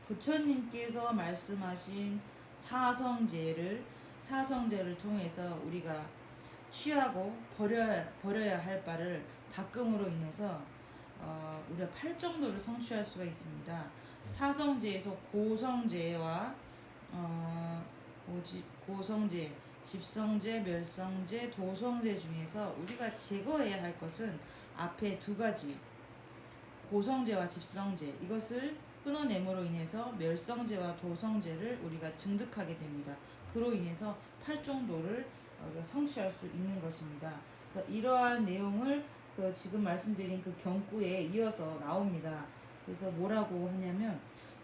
부처님께서 말씀하신 사성제를 통해서 우리가 취하고 버려야 할 바를 닦음으로 인해서 우리가 8정도를 성취할 수가 있습니다. 사성제에서 고성제와 고성제, 집성제, 멸성제, 도성제 중에서 우리가 제거해야 할 것은 앞에 두 가지, 고성제와 집성제, 이것을 끊어냄으로 인해서 멸성제와 도성제를 우리가 증득하게 됩니다. 그로 인해서 8정도를 우리가 성취할 수 있는 것입니다. 그래서 이러한 내용을 지금 말씀드린 그 경구에 이어서 나옵니다. 그래서 뭐라고 하냐면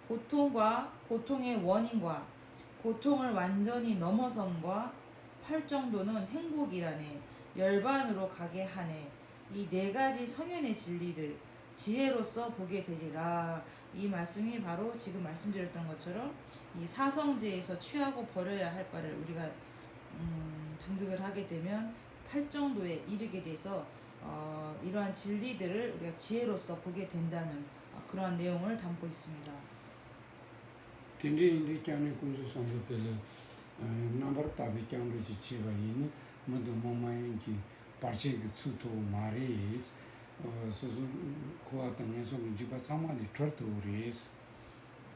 고통의 원인과 고통을 완전히 넘어섬과 8정도는 행복이라네, 열반으로 가게 하네, 이 네 가지 성현의 진리들 지혜로서 보게 되리라. 이 말씀이 바로 지금 말씀드렸던 것처럼 이 사성제에서 취하고 버려야 할 바를 우리가 증득을 하게 되면 8정도에 이르게 돼서 이러한 진리들을 우리가 지혜로서 보게 된다는 그러한 내용을 담고 있습니다. 근데 꺄네 군수 선부터 넘버 답이 꺄르지 치바이는 모두 모마인지 파체기 수토 마레스 소소 코아탄에서 지바 상마디 트르토리스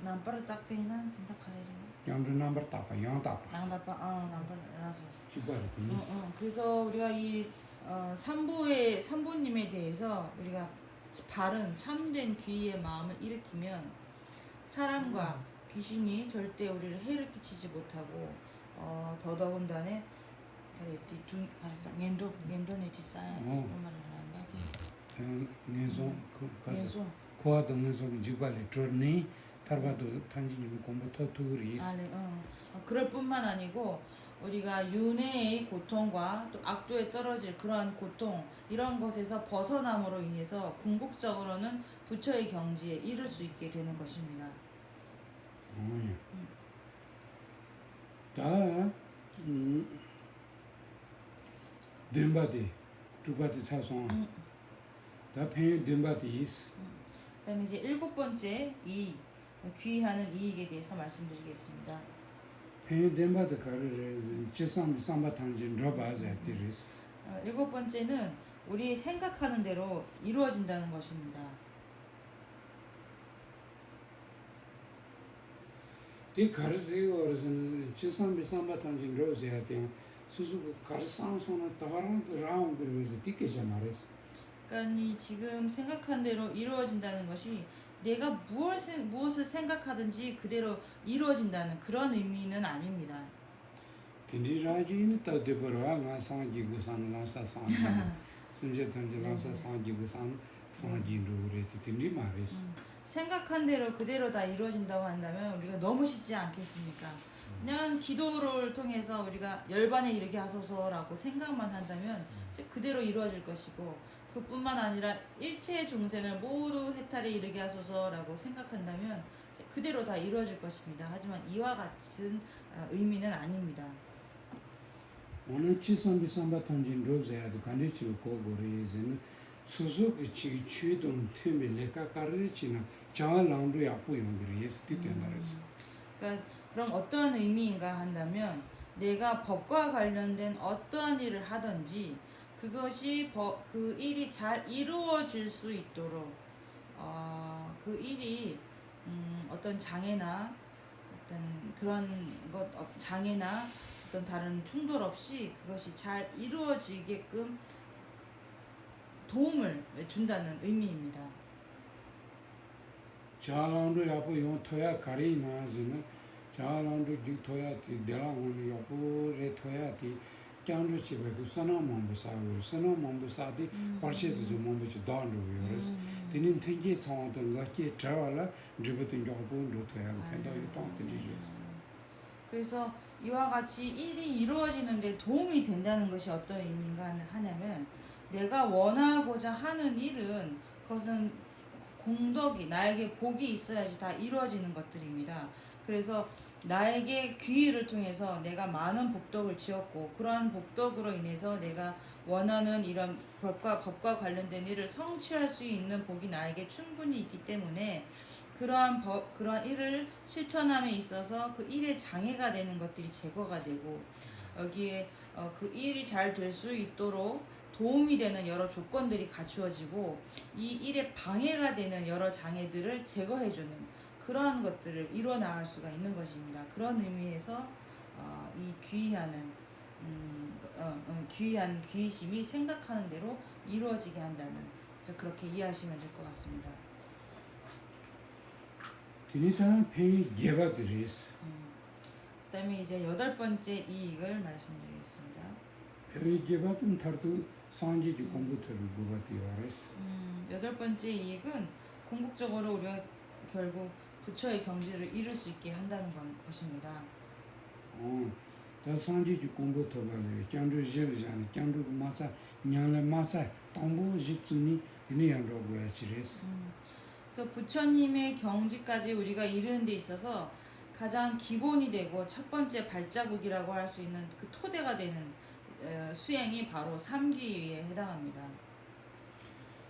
남바르 딱페이는 진짜 가래리. 꺄르 넘버 답아 양 답아 남다빠 남바라서. 지바리 그래서 우리가 이 삼부님에 대해서 우리가 바른 참된 귀의 마음을 일으키면 사람과 귀신이 절대 우리를 해를 끼치지 못하고 더더군다네 가르사 겐도네 지사야 네소 겐소 코아탄에서 지바리 트르니 타르바도 탄지님이 공부터 투리 그럴 뿐만 아니고 우리가 윤회의 고통과 또 악도에 떨어질 그러한 고통, 이런 것에서 벗어남으로 인해서 궁극적으로는 부처의 경지에 이를 수 있게 되는 것입니다. 다 덴바디 두바디 사송 다 펜 덴바디스 그다음에 이제 7번째 귀하는 이익에 대해서 말씀드리겠습니다. 펜 덴바디 가르르 지상 삼바탄진 러바자티리스 7번째는 우리 생각하는 대로 이루어진다는 것입니다. 디 가르세요 어르신 지상 삼바탄진 러자티 수수 가르상소는 다하란도 라운 그러면서 디케자 말했어. 그러니까 이 지금 생각한 대로 이루어진다는 것이 내가 무엇을 생각하든지 그대로 이루어진다는 그런 의미는 아닙니다. 근데 라지는 또 되버와 나상지고 산나사 산 순제 던지라서 상지고 산 상지로 그랬지 근데 말했어. 생각한 대로 그대로 다 이루어진다고 한다면 우리가 너무 쉽지 않겠습니까? 그냥 기도를 통해서 우리가 열반에 이르게 하소서라고 생각만 한다면 그대로 이루어질 것이고, 그뿐만 아니라 일체의 종생을 모두 해탈에 이르게 하소서라고 생각한다면 그대로 다 이루어질 것입니다. 하지만 이와 같은 의미는 아닙니다. 오늘 지선비 삼바탄진 로제야도 간디치고 고고리즈는 수수그 치 취동 템이 레카카르치나 자랑도 약부 용기를 예스 뒤편다랬어. 그러니까 그럼 어떠한 의미인가 한다면 내가 법과 관련된 어떠한 일을 하든지 그것이 그 일이 잘 이루어질 수 있도록 그 일이 어떤 장애나 어떤 그런 장애나 어떤 다른 충돌 없이 그것이 잘 이루어지게끔 도움을 준다는 의미입니다. 자랑도 약부 용 토야 가리나즈는 자랑도 토야티 데라오는 약부레 토야티 꺄르 치베고 선나몬부사고 선나몬부사디 파르체도 몸부지 단루요레스 디닌 땡게 상어던 것이 저라 드부튼 조부도 토야고 펜다이 똥티리스. 그래서 이와 같이 일이 이루어지는데 도움이 된다는 것이 어떤 의미인가 하냐면 내가 원하고자 하는 일은 그것은 공덕이 나에게 복이 있어야지 다 이루어지는 것들입니다. 그래서 나에게 귀의를 통해서 내가 많은 복덕을 지었고 그러한 복덕으로 인해서 내가 원하는 이런 법과 관련된 일을 성취할 수 있는 복이 나에게 충분히 있기 때문에 그러한 일을 실천함에 있어서 그 일에 장애가 되는 것들이 제거가 되고 여기에 그 일이 잘 될 수 있도록 도움이 되는 여러 조건들이 갖추어지고 이 일에 방해가 되는 여러 장애들을 제거해주는 그러한 것들을 이루어 나갈 수가 있는 것입니다. 그런 의미에서 이 귀의하는 귀의한 귀의심이 생각하는 대로 이루어지게 한다는, 그래서 그렇게 이해하시면 될 것 같습니다. 디니타는 팽이 예바드리스. 그다음에 이제 8번째 이익을 말씀드리겠습니다. 팽이 예바든 타르도 상지지 공부터를 구바디와레스. 8번째 이익은 궁극적으로 우리가 결국 부처의 경지를 이룰 수 있게 한다는 것입니다. 다 상지지 공부터발에 짱도 지르잖아. 짱도 마사 냥레 마사 동부 집순이 디니안로고야 지레스. 그래서 부처님의 경지까지 우리가 이르는 데 있어서 가장 기본이 되고 첫 번째 발자국이라고 할 수 있는 그 토대가 되는 수행이 바로 삼귀에 해당합니다.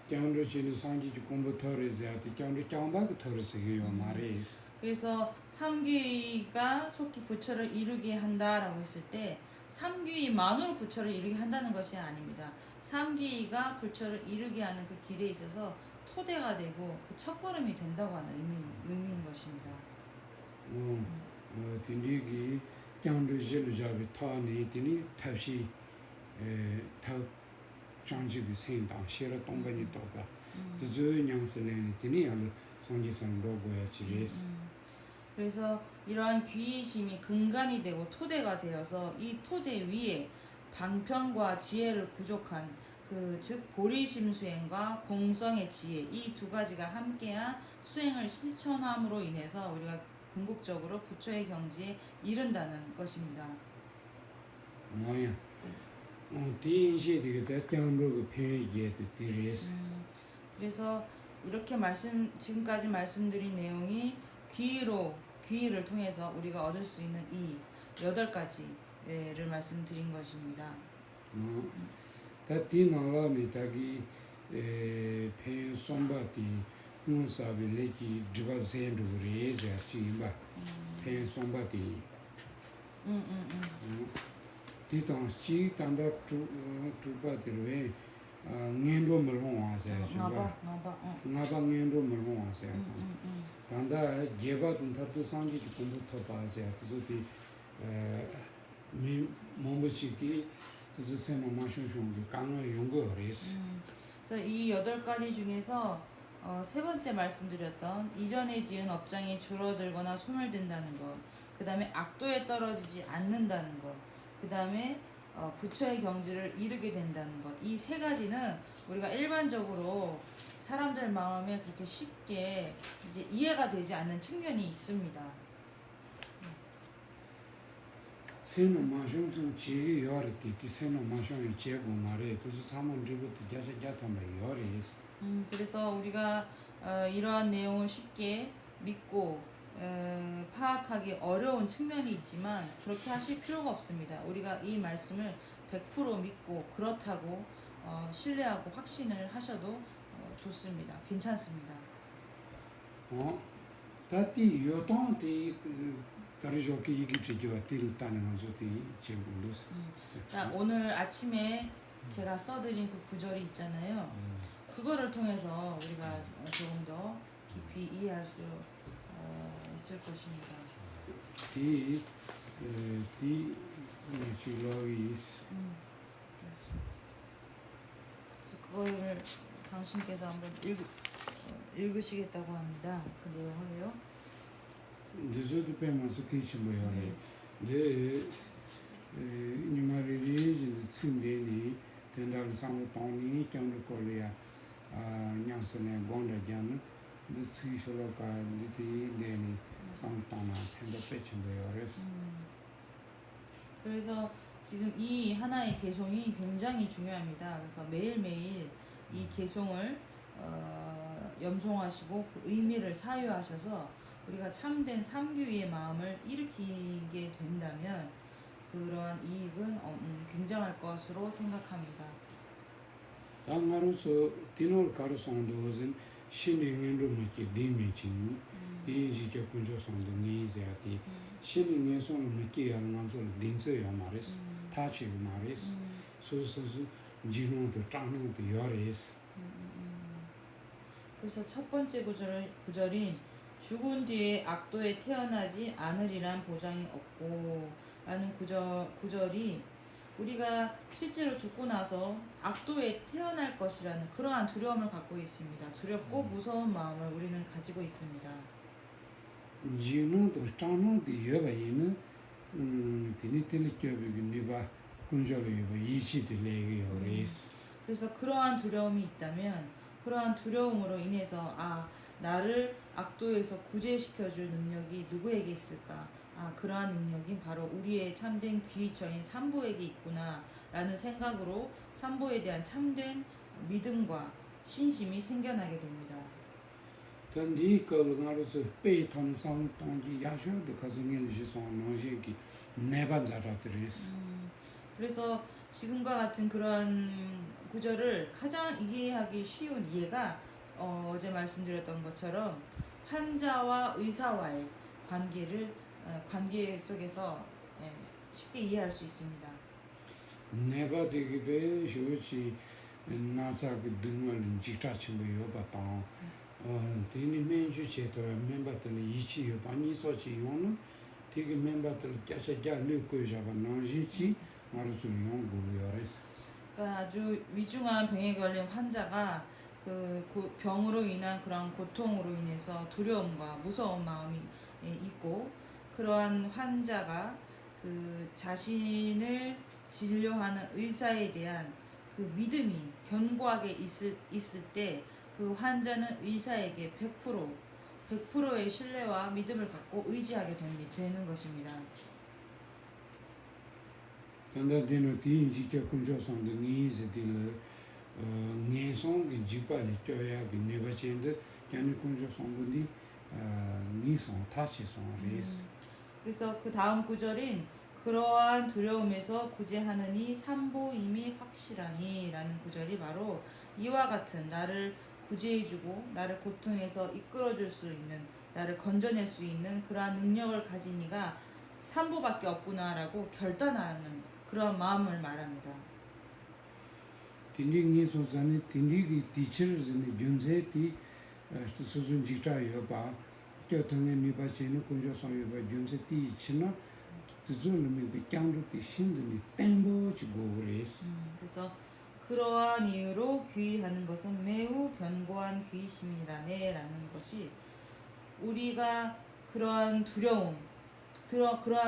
짱도 지는 상지지 공부터르지한테 짱도 짱바가 터르세요 말이스. 그래서 삼귀가 속히 부처를 이루게 한다라고 했을 때 삼귀만으로 부처를 이루게 한다는 것이 아닙니다. 삼귀가 부처를 이루게 하는 그 길에 있어서 토대가 되고 그 첫걸음이 된다고 하는 의미인 것입니다. 딘디기 짱도 지르자비 타니 디니 탑시 타 장지기 생당 시라 동반이 도가 그저 냥슬레니 디니 알 상지선 로고야 지레스. 그래서 이러한 귀의심이 근간이 되고 토대가 되어서 이 토대 위에 방편과 지혜를 부족한 즉 보리심 수행과 공성의 지혜, 이 두 가지가 함께한 수행을 실천함으로 인해서 우리가 궁극적으로 부처의 경지에 이른다는 것입니다. 뭐야? 디인시디가 짱로그 팽이게도 디레스. 그래서 이렇게 지금까지 말씀드린 내용이 귀의를 통해서 우리가 얻을 수 있는 이 8가지를 말씀드린 것입니다. 다디 나라미 다기 팽 som바티 문사비 레기 드바젠두레자 치마 팽 som바티 디동 치 단다 투바티르웨 ngenro melhong ase ngaba ngaba ngenro melhong ase 단다 제바든 타도 상지 공부 토바 ase 그저디 미 몸부치기 그저 세모 마셔숑기 강의 연구 레스. 그래서 이 8가지 중에서 세 번째 말씀드렸던 이전에 지은 업장이 줄어들거나 소멸된다는 것, 그 다음에 악도에 떨어지지 않는다는 것, 그 다음에 부처의 경지를 이루게 된다는 것, 이 3가지는 우리가 일반적으로 사람들 마음에 그렇게 쉽게 이제 이해가 되지 않는 측면이 있습니다. 세노 마숑 지기 요르티 세노 마숑이 제고 말에 그래서 사람들부터 자세자타마 요리스. 그래서 우리가 이러한 내용을 쉽게 믿고 파악하기 어려운 측면이 있지만 그렇게 하실 필요가 없습니다. 우리가 이 말씀을 100% 믿고 그렇다고 신뢰하고 확신을 하셔도 좋습니다. 괜찮습니다. 다티 요ton티 다르조키 이기지와 틸타는 것이 제고로스. 자, 오늘 아침에 제가 써드린 그 구절이 있잖아요. 그거를 통해서 우리가 조금 더 깊이 이해할 수 있을 것입니다. 디 지로이스. 그래서 그거를 당신께서 한번 읽으시겠다고 합니다. 그 내용을요. 저도 빼면서 기시 뭐요래. 네 이마리리 친데니 된다는 상도통이 정도 걸려야 냥선에 gond아잖아. 네 치소로가 리티 네니 상도통나 생각 빼친 거요래. 그래서 지금 이 하나의 개송이 굉장히 중요합니다. 그래서 매일매일 이 개송을 염송하시고 그 의미를 사유하셔서 우리가 참된 삼귀의 마음을 일으키게 된다면 그러한 이익은 굉장할 것으로 생각합니다. 당하로서 디놀 가르송도는 신행으로 먹기 디미진 디지적 군조성도 니제ati 신행에서 먹기 하는 것을 딘서요 말이스. 타치고 말이스. 소소소 진홍도 짱홍도 열이스. 그래서 첫 번째 구절인 죽은 뒤에 악도에 태어나지 않으리란 보장이 없고 라는 구절이 우리가 실제로 죽고 나서 악도에 태어날 것이라는 그러한 두려움을 갖고 있습니다. 두렵고 무서운 마음을 우리는 가지고 있습니다. 진홍도 짱홍도 열이는 디니티리 교비기 니바 군절이 뭐 이치들레기 열이스. 그래서 그러한 두려움이 있다면 그러한 두려움으로 인해서 나를 악도에서 구제시켜줄 능력이 누구에게 있을까? 그러한 능력이 바로 우리의 참된 귀처인 산보에게 있구나 라는 생각으로 산보에 대한 참된 믿음과 신심이 생겨나게 됩니다. 단디 걸가로서 베이톤상 동지 야쇼도 가정에 주소 노시기 네반자라들이스. 그래서 지금과 같은 그런 구절을 가장 이해하기 쉬운 이해가 어제 말씀드렸던 것처럼 환자와 의사와의 관계 속에서 쉽게 이해할 수 있습니다. 네바디기베 쇼치 나사그 등을 지타친 거 요바다. 디니 멘주 제도 멤버들 이치 요바니 소치 요는 되게 멤버들 자자자 넣고 잡아 나지치 말을 용구요레스. 그러니까 아주 위중한 병에 걸린 환자가 그 병으로 인한 그런 고통으로 인해서 두려움과 무서운 마음이 있고 그러한 환자가 그 자신을 진료하는 의사에 대한 그 믿음이 견고하게 있을 때 그 환자는 의사에게 100%의 신뢰와 믿음을 갖고 의지하게 되는 것입니다. 근데 디노 디인지께 군조선도 니즈딜 니송기 지발이 쪄야기 네바친데 야니 군조선분이 니송 타치송 레스. 그래서 그 다음 구절인 그러한 두려움에서 구제하느니 산보임이 확실하니 라는 구절이 바로 이와 같은 나를 구제해주고 나를 고통에서 이끌어줄 수 있는 나를 건져낼 수 있는 그러한 능력을 가진 이가 산보밖에 없구나라고 결단하는 그런 마음을 말합니다. 딘딩이 소산이 딘디기 티처즈니 준세티 수준 지타 요바 교통에 니바치는 군조선 요바 준세티 치나 그존이 비짱도티 신드니 땡보지 고그레스. 그래서 그러한 이유로 귀의하는 것은 매우 견고한 귀의심이라네라는 것이 우리가 그러한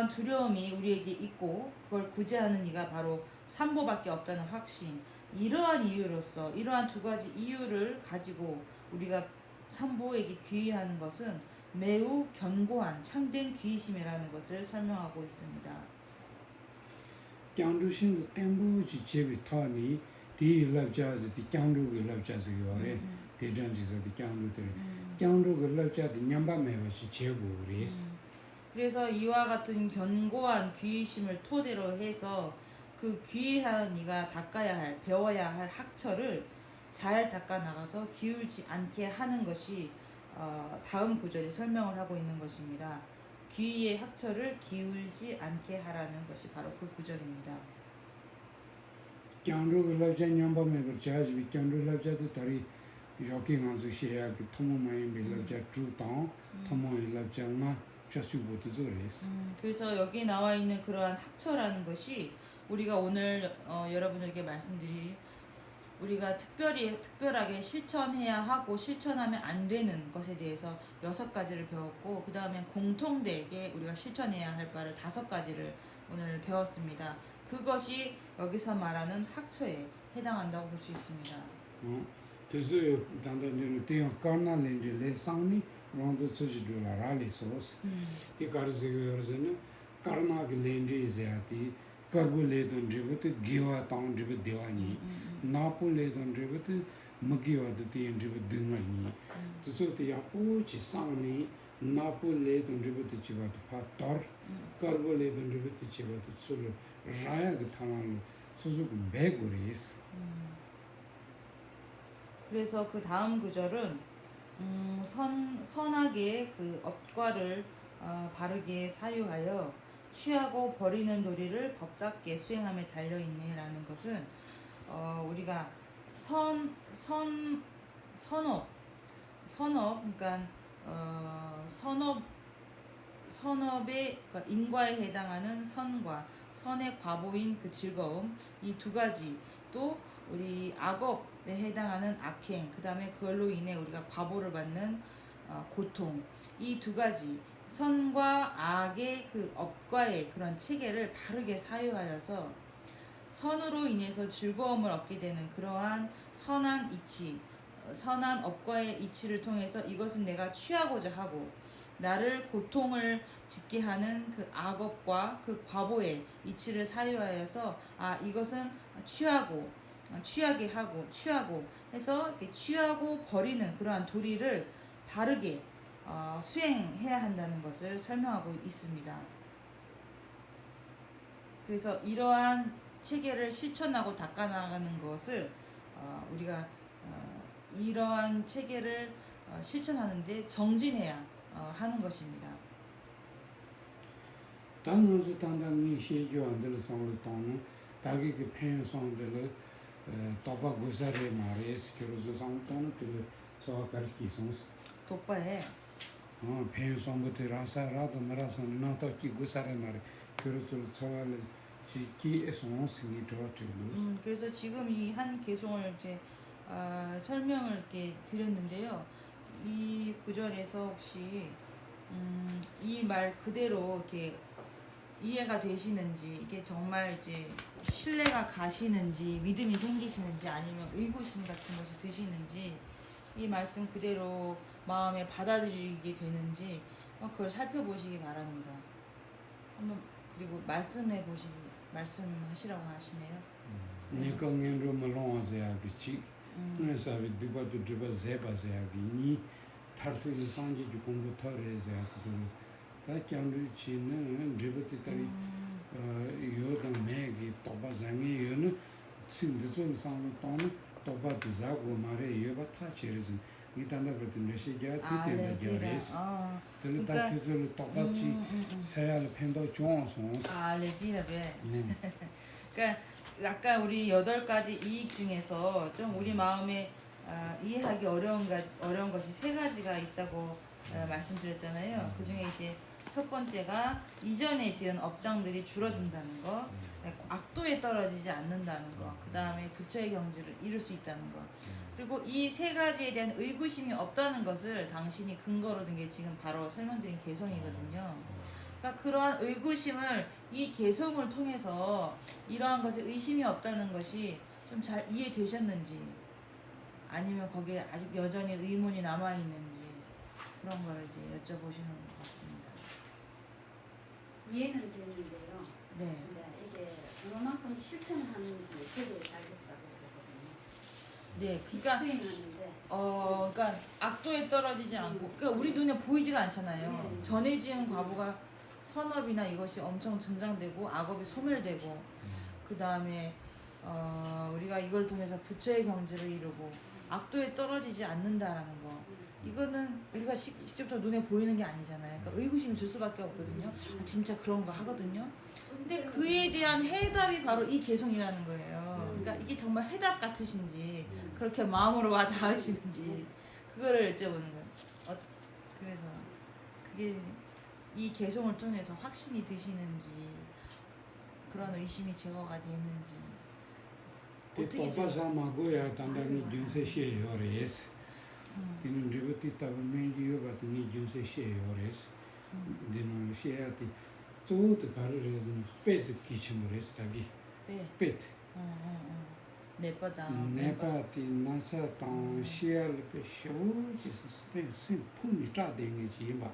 두려움이 우리에게 있고 그걸 구제하는 이가 바로 산보밖에 없다는 확신. 이러한 이유로서 이러한 두 가지 이유를 가지고 우리가 산보에게 귀의하는 것은 매우 견고한 참된 귀의심이라는 것을 설명하고 있습니다. 짱두신도 땡보지 제비 타니 디 랍자즈 디 짱두기 랍자즈 요래 대전지서 디 짱두들 짱두기 랍자드 냠바메바시 제고레스. 그래서 이와 같은 견고한 귀의심을 토대로 해서 그 귀의한 이가 배워야 할 학처를 잘 닦아 나가서 기울지 않게 하는 것이 다음 구절이 설명을 하고 있는 것입니다. 귀의의 학처를 기울지 않게 하라는 것이 바로 그 구절입니다. 짱두기 랍자 냠바메바 자즈 짱두기 랍자드 다리 요킹한서 시야 그 토모마인 빌랍자 주당 토모이 랍자나 저스부트조레스. 그래서 여기 나와 있는 그러한 학처라는 것이 우리가 오늘 여러분들에게 말씀드릴 우리가 특별하게 실천해야 하고 실천하면 안 되는 것에 대해서 6가지를 배웠고 그 다음에 공통되게 우리가 실천해야 할 바를 5가지를 오늘 배웠습니다. 그것이 여기서 말하는 학처에 해당한다고 볼 수 있습니다. 그래서 단단히 대형 까나렌지레 상니 론도 처지도라 라리소스. 티 가르세거서는 까르나기 렌지제아티 karbuledon dributu giwa taung dribu diwani napuledon dributu magiwadu tiyan dribu dungalni tsuti yapu chi sangni napuledon dributu chibatu pa tor karbuledon dributu chibatu tsulu raya 그 타만로 수수고 매고리스. 그래서 그 다음 구절은 선하게 그 업과를 바르게 사유하여 취하고 버리는 도리를 법답게 수행함에 달려있네라는 것은 우리가 선업 그러니까 선업의 그러니까 인과에 해당하는 선과 선의 과보인 그 즐거움 이 두 가지 또 우리 악업에 해당하는 악행 그 다음에 그걸로 인해 우리가 과보를 받는 고통 이 두 가지 선과 악의 그 업과의 그런 체계를 바르게 사유하여서 선으로 인해서 즐거움을 얻게 되는 그러한 선한 이치 선한 업과의 이치를 통해서 이것은 내가 취하고자 하고 나를 고통을 짓게 하는 그 악업과 그 과보의 이치를 사유하여서 이것은 취하게 하고 취하고 해서 이렇게 취하고 버리는 그러한 도리를 바르게 수행해야 한다는 것을 설명하고 있습니다. 그래서 이러한 체계를 실천하고 닦아나가는 것을 우리가 이러한 체계를 실천하는데 정진해야 하는 것입니다. 당연히 당당히 시주안들 성을 다기 그 펜송들 도바 구사레 마레스 교수 성토는 그 소아카르키 송스 독바에 펜송부터 라사라도 말아서 나토키 구사레 마레 교수 소알 시키 송스니 도트 그래서 지금 이 한 개송을 이제 설명을 이렇게 드렸는데요. 이 구절에서 혹시 이 말 그대로 이렇게 이해가 되시는지 이게 정말 이제 신뢰가 가시는지 믿음이 생기시는지 아니면 의구심 같은 것이 드시는지 이 말씀 그대로 마음에 받아들이게 되는지 그걸 살펴보시기 바랍니다. 한번 그리고 말씀하시라고 하시네요. 니kongenro malonze agichi sabe dibatu diba zeba zeagi ni tartu sanji jukumbu toreze aksu ta kyamru chine dibati tari yoda megi toba zangi yonu tsindizo sang ton toba dizago mare yoba ta cherizin ni tanda betu neshi ja tite jares tele ta kyuzul toba chi sayal pendo jonson 레디라베. 그러니까 아까 우리 8가지 이익 중에서 좀 우리 마음에 이해하기 어려운 것이 3가지가 있다고 말씀드렸잖아요. 그 중에 이제 첫 번째가 이전에 지은 업장들이 줄어든다는 거, 악도에 떨어지지 않는다는 거, 그 다음에 부처의 경지를 이룰 수 있다는 거, 그리고 이 3가지에 대한 의구심이 없다는 것을 당신이 근거로 든 게 지금 바로 설명드린 개성이거든요. 그러니까 그러한 의구심을 이 개성을 통해서 이러한 것에 의심이 없다는 것이 좀 잘 이해되셨는지 아니면 거기에 아직 여전히 의문이 남아있는지 그런 거를 이제 여쭤보시는 것 같습니다. 이해는 되는데요. 네. 근데 이게 얼마만큼 실천하는지 그게 알겠다고 그러거든요. 네, 그러니까 수행하는데 그러니까 악도에 떨어지지 않고 그러니까 우리 눈에 보이지가 않잖아요. 전에 지은 과보가 선업이나 이것이 엄청 증장되고 악업이 소멸되고 그 다음에 우리가 이걸 통해서 부처의 경지를 이루고 악도에 떨어지지 않는다라는 거 이거는 우리가 직접적으로 눈에 보이는 게 아니잖아요. 그러니까 의구심이 들 수밖에 없거든요. 진짜 그런 거 하거든요. 근데 그에 대한 해답이 바로 이 개성이라는 거예요. 그러니까 이게 정말 해답 같으신지 그렇게 마음으로 와 닿으시는지 그거를 여쭤보는 거예요. 그래서 그게 이 개성을 통해서 확신이 드시는지 그런 의심이 제거가 되는지 어떻게 마고야 단단히 준세시에 요레스 tienen ribotita mendi yo batni junse she ores dinon sheati todo carreras no pet kichimores tagi pet nepati nasa tan shial pe shoji se sim puni ta dengi jiba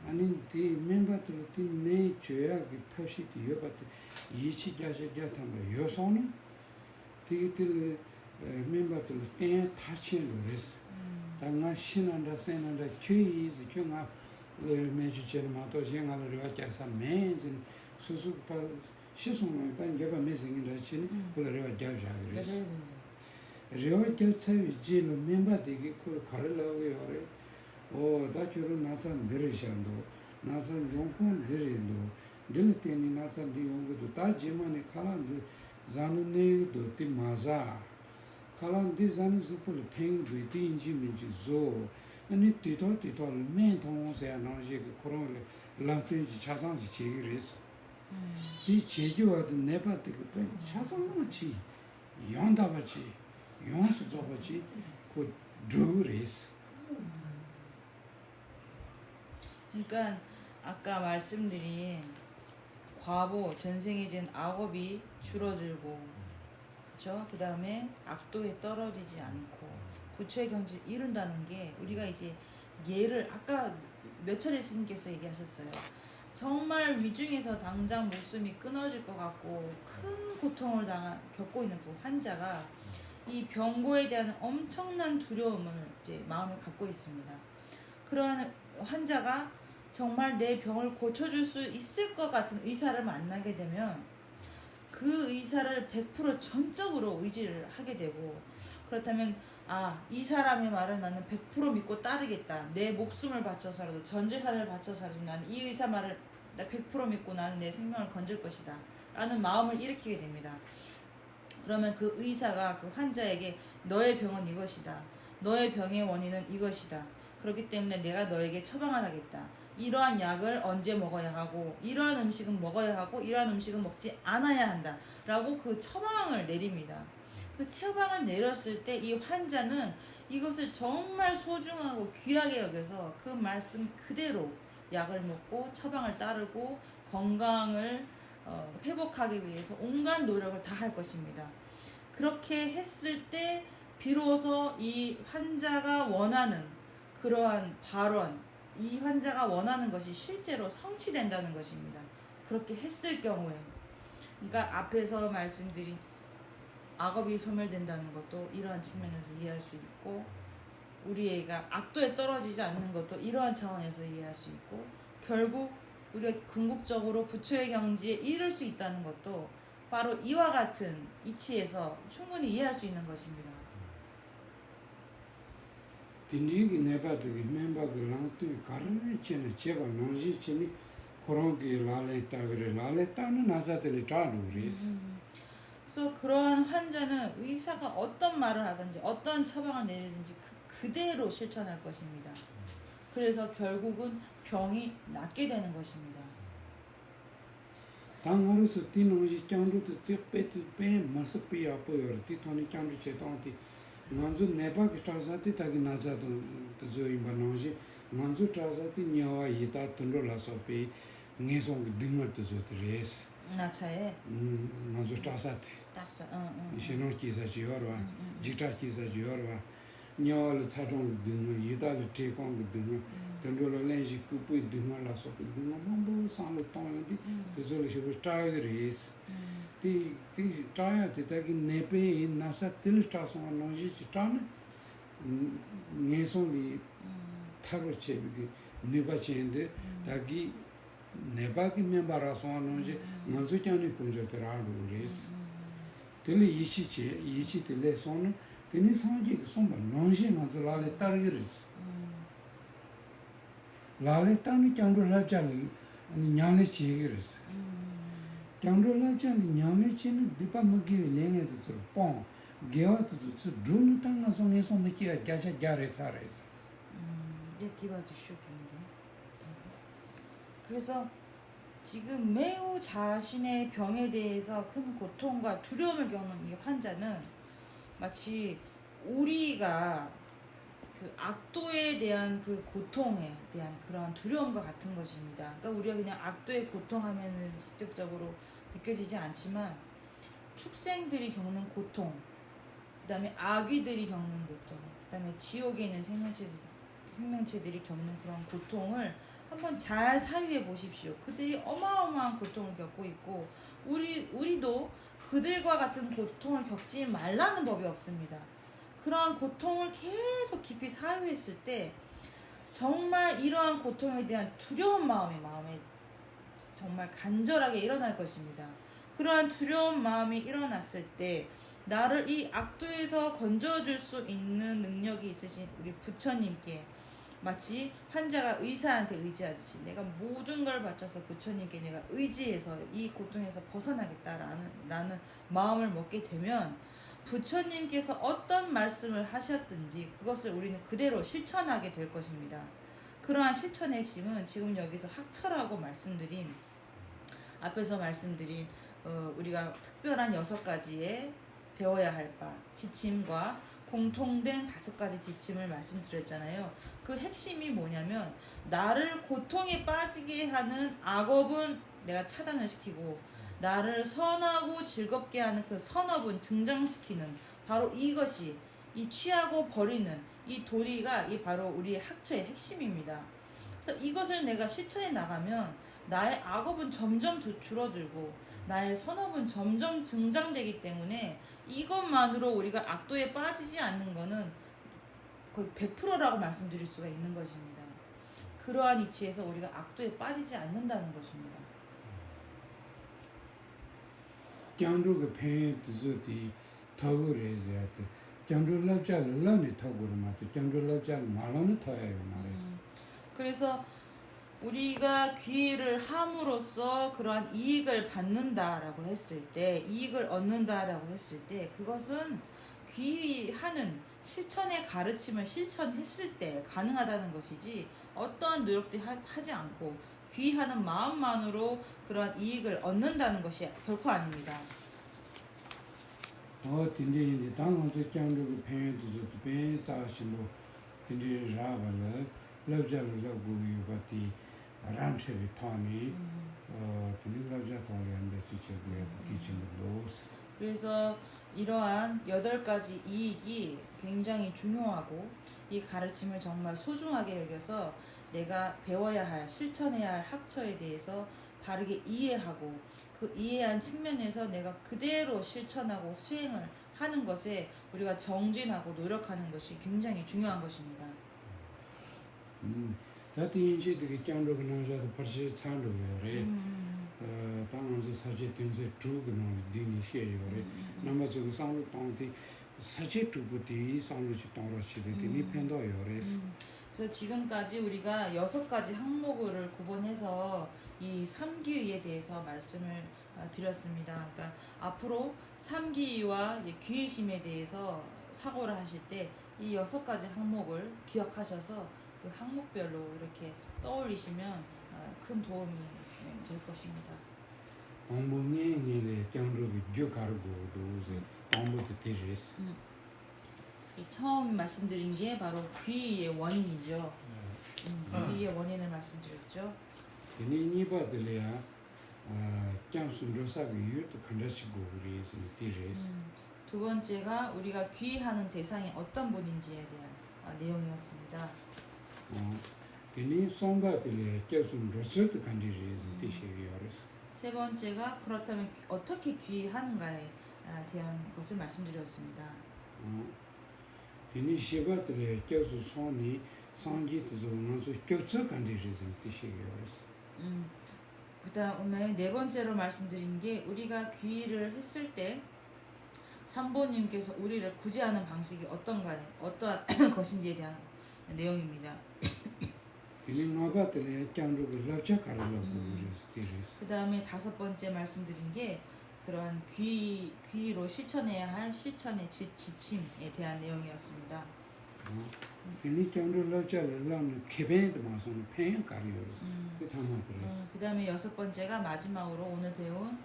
anin ti member to ti ne choya ki thoshi ti yo bat yichi jaje jatamba yo sonu ti til member to ten tachin ores 당나 신한다 세난다 취이즈 경아 메주체를 마도 생활을 와자서 매진 수수파 시송을 단 제가 메생이라 치니 그래가 자자그래서 레오 결차위 지는 멤버들이 그 가르라고 요래 다초로 나선 들으셔도 나선 용품 들이도 딜테니 나서 디용도 다 제만에 칼란데 자누네도 티 마자 칼란데 자누 스폴 팽도 티인지 민지 조 아니 티토 멘통세 나지 코로레 랑트지 차상지 제기레스 이 제교와도 네바트 그 차상무치 연다바치 연수 저바치 그 드레스 그러니까 아까 말씀드린 과보 전생에 진 악업이 줄어들고 그렇죠? 그 다음에 악도에 떨어지지 않고 부처의 경지를 이룬다는 게 우리가 이제 예를 아까 몇 차례 스님께서 얘기하셨어요. 정말 위중에서 당장 목숨이 끊어질 것 같고 큰 고통을 겪고 있는 그 환자가 이 병고에 대한 엄청난 두려움을 이제 마음에 갖고 있습니다. 그러한 환자가 정말 내 병을 고쳐줄 수 있을 것 같은 의사를 만나게 되면 그 의사를 100% 전적으로 의지를 하게 되고 그렇다면 이 사람의 말을 나는 100% 믿고 따르겠다. 내 목숨을 바쳐서라도 전 재산을 바쳐서라도 나는 이 의사 말을 100% 믿고 나는 내 생명을 건질 것이다. 라는 마음을 일으키게 됩니다. 그러면 그 의사가 그 환자에게 너의 병은 이것이다. 너의 병의 원인은 이것이다. 그렇기 때문에 내가 너에게 처방을 하겠다. 이러한 약을 언제 먹어야 하고 이러한 음식은 먹어야 하고 이러한 음식은 먹지 않아야 한다. 라고 그 처방을 내립니다. 그 처방을 내렸을 때 이 환자는 이것을 정말 소중하고 귀하게 여겨서 그 말씀 그대로 약을 먹고 처방을 따르고 건강을 회복하기 위해서 온갖 노력을 다 할 것입니다. 그렇게 했을 때 비로소 이 환자가 원하는 그러한 발언, 이 환자가 원하는 것이 실제로 성취된다는 것입니다. 그렇게 했을 경우에 그러니까 앞에서 말씀드린 악업이 소멸된다는 것도 이러한 측면에서 이해할 수 있고 우리 애가 악도에 떨어지지 않는 것도 이러한 차원에서 이해할 수 있고 결국 우리가 궁극적으로 부처의 경지에 이를 수 있다는 것도 바로 이와 같은 이치에서 충분히 이해할 수 있는 것입니다. 딘지기 네바드기 멤버가 랑투 가르치는 제가 노지치니 코로기 라레타그레 라레타는 나사들이 다루리스 그래서 그러한 환자는 의사가 어떤 말을 하든지 어떤 처방을 내리든지 그대로 실천할 것입니다. 그래서 결국은 병이 낫게 되는 것입니다. 당하루스 티노지 짱루트 티페트 페 마스피 아포요 티토니 짱루 체톤티 만주 네바기 트라사티 타기 나자도 조임바 노지 만주 트라사티 냐와 이타 톤로라소페 녜송 딩얼트 조트레스 나차에 만주 트라사티 딱서 이시노 기사 지어와 지타 기사 지어와 냐월 차종 딩을 이다를 테콩 딩을 tondola lenji kupu dinga la so dinga mambo sanlo tongi tezolo shibu tagris ti taya te tagi nepe nasa til stason anonji chitane ngeson li tharo chebi neba chende tagi neba ki membara so anonji manzo chani kunjo terado res tele ichi tele son teni sanji somba nonji manzo la le targiris 라레타니 짱로라자니 냐네 치기르스 짱로라자니 냐네 치는 디파먹기 랭에도 뽕 게와도 드루는 땅가서 내서 메키야 자자 자레 차레스 디바도 쇼킹인데 그래서 지금 매우 자신의 병에 대해서 큰 고통과 두려움을 겪는 이 환자는 마치 우리가 그 악도에 대한 그 고통에 대한 그런 두려움과 같은 것입니다. 그러니까 우리가 그냥 악도의 고통하면은 직접적으로 느껴지지 않지만 축생들이 겪는 고통, 그다음에 아귀들이 겪는 고통, 그다음에 지옥에 있는 생명체들이 겪는 그런 고통을 한번 잘 사유해 보십시오. 그들이 어마어마한 고통을 겪고 있고 우리도 그들과 같은 고통을 겪지 말라는 법이 없습니다. 그러한 고통을 계속 깊이 사유했을 때 정말 이러한 고통에 대한 두려운 마음에 정말 간절하게 일어날 것입니다. 그러한 두려운 마음이 일어났을 때 나를 이 악도에서 건져줄 수 있는 능력이 있으신 우리 부처님께 마치 환자가 의사한테 의지하듯이 내가 모든 걸 바쳐서 부처님께 내가 의지해서 이 고통에서 벗어나겠다라는 마음을 먹게 되면 부처님께서 어떤 말씀을 하셨든지 그것을 우리는 그대로 실천하게 될 것입니다. 그러한 실천의 핵심은 지금 여기서 학처라고 말씀드린 앞에서 말씀드린 우리가 특별한 6가지의 배워야 할 바, 지침과 공통된 5가지 지침을 말씀드렸잖아요. 그 핵심이 뭐냐면 나를 고통에 빠지게 하는 악업은 내가 차단을 시키고 나를 선하고 즐겁게 하는 그 선업은 증장시키는 바로 이것이 이 취하고 버리는 이 도리가 이 바로 우리의 학처의 핵심입니다. 그래서 이것을 내가 실천해 나가면 나의 악업은 점점 줄어들고 나의 선업은 점점 증장되기 때문에 이것만으로 우리가 악도에 빠지지 않는 것은 거의 100%라고 말씀드릴 수가 있는 것입니다. 그러한 이치에서 우리가 악도에 빠지지 않는다는 것입니다. 꺄르가 팬드즈디 타고레즈야트 꺄르랍자를 런이 타고르마트 꺄르랍자를 말로는 타야요 말이죠. 그래서 우리가 귀를 함으로써 그러한 이익을 받는다라고 했을 때, 이익을 얻는다라고 했을 때 그것은 귀하는 실천의 가르침을 실천했을 때 가능하다는 것이지 어떠한 노력도 하지 않고 귀하는 마음만으로 그러한 이익을 얻는다는 것이 결코 아닙니다. 근데 당한테 꺄르가 팬드즈디 팬사시로 근데 라발을 럽자를 라고 요바티 란체리 타니 근데 럽자 타오리안데 시체고야 기침도 그래서 이러한 8가지 이익이 굉장히 중요하고 이 가르침을 정말 소중하게 여겨서 내가 배워야 할, 실천해야 할 학처에 대해서 바르게 이해하고 그 이해한 측면에서 내가 그대로 실천하고 수행을 하는 것에 우리가 정진하고 노력하는 것이 굉장히 중요한 것입니다. 다티 인시들이 꺄르가 나자도 벌써 찬도요래 당한테 사제 된세 두그는 디니시에요래 남아서 상로 땅티 사제 두부디 상로지 땅로시들이 팬도요래. 그래서 지금까지 우리가 6가지 항목을 구분해서 이 삼귀에 대해서 말씀을 드렸습니다. 그러니까 앞으로 삼귀와 귀의심에 대해서 사고를 하실 때 이 6가지 항목을 기억하셔서 그 항목별로 이렇게 떠올리시면 큰 도움이 될 것입니다. 방법이 꺄르가 교가르고도 방법도 되지스. 처음 말씀드린 게 바로 귀의 원인이죠. 귀의 원인을 말씀드렸죠. 니바들이야 꺄순로사고 유도 컨다시고 우리스 되지스. 두 번째가 우리가 귀하는 대상이 어떤 분인지에 대한 내용이었습니다. 근데 송바들이야 꺄순로서도 컨디지스 되시리요스. 세 번째가 그렇다면 어떻게 귀하는가에 대한 것을 말씀드렸습니다. 근데 시바들이야 꺄수손이 상기도 나서 꺄서 컨디지스 되시리요스. 그 다음에 네 번째로 말씀드린 게 우리가 귀의를 했을 때 삼보님께서 우리를 구제하는 방식이 어떠한 것인지에 대한 내용입니다. 근데 나바들이야 꺄르가 럽자가르고 그 다음에 5번째 말씀드린 게 그러한 귀로 실천해야 할 실천의 지침에 대한 내용이었습니다. 근데 꺄르 럽자를 라면 케벤도 마서는 팬가리요스. 그 다음에 6번째가 마지막으로 오늘 배운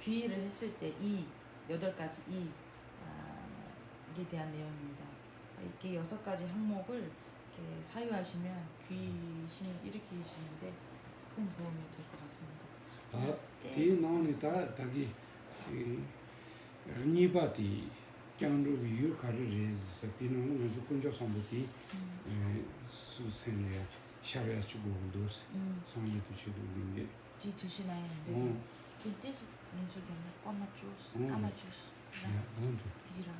귀의를 했을 때 8가지 이에 대한 내용입니다. 이렇게 6가지 항목을 이렇게 사유하시면 귀심을 일으키시는데 큰 도움이 될 것 같습니다. 이 나오니다 다기 니바디 꺄르가 유카르리스 디노는 아주 군자 선부티 수생이야 샤리아 주고도스 상이도 주도인데 뒤 드시나요? 네. 킨테스 민속이나 까마주스 디라.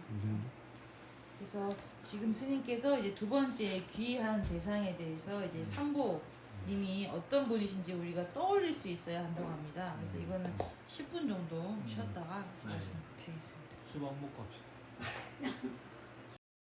그래서 지금 스님께서 이제 두 번째 귀한 대상에 대해서 이제 삼보님이 어떤 분이신지 우리가 떠올릴 수 있어야 한다고 합니다. 그래서 이거는 10분 정도 쉬었다가 말씀드리겠습니다. 수박 먹고 합시다.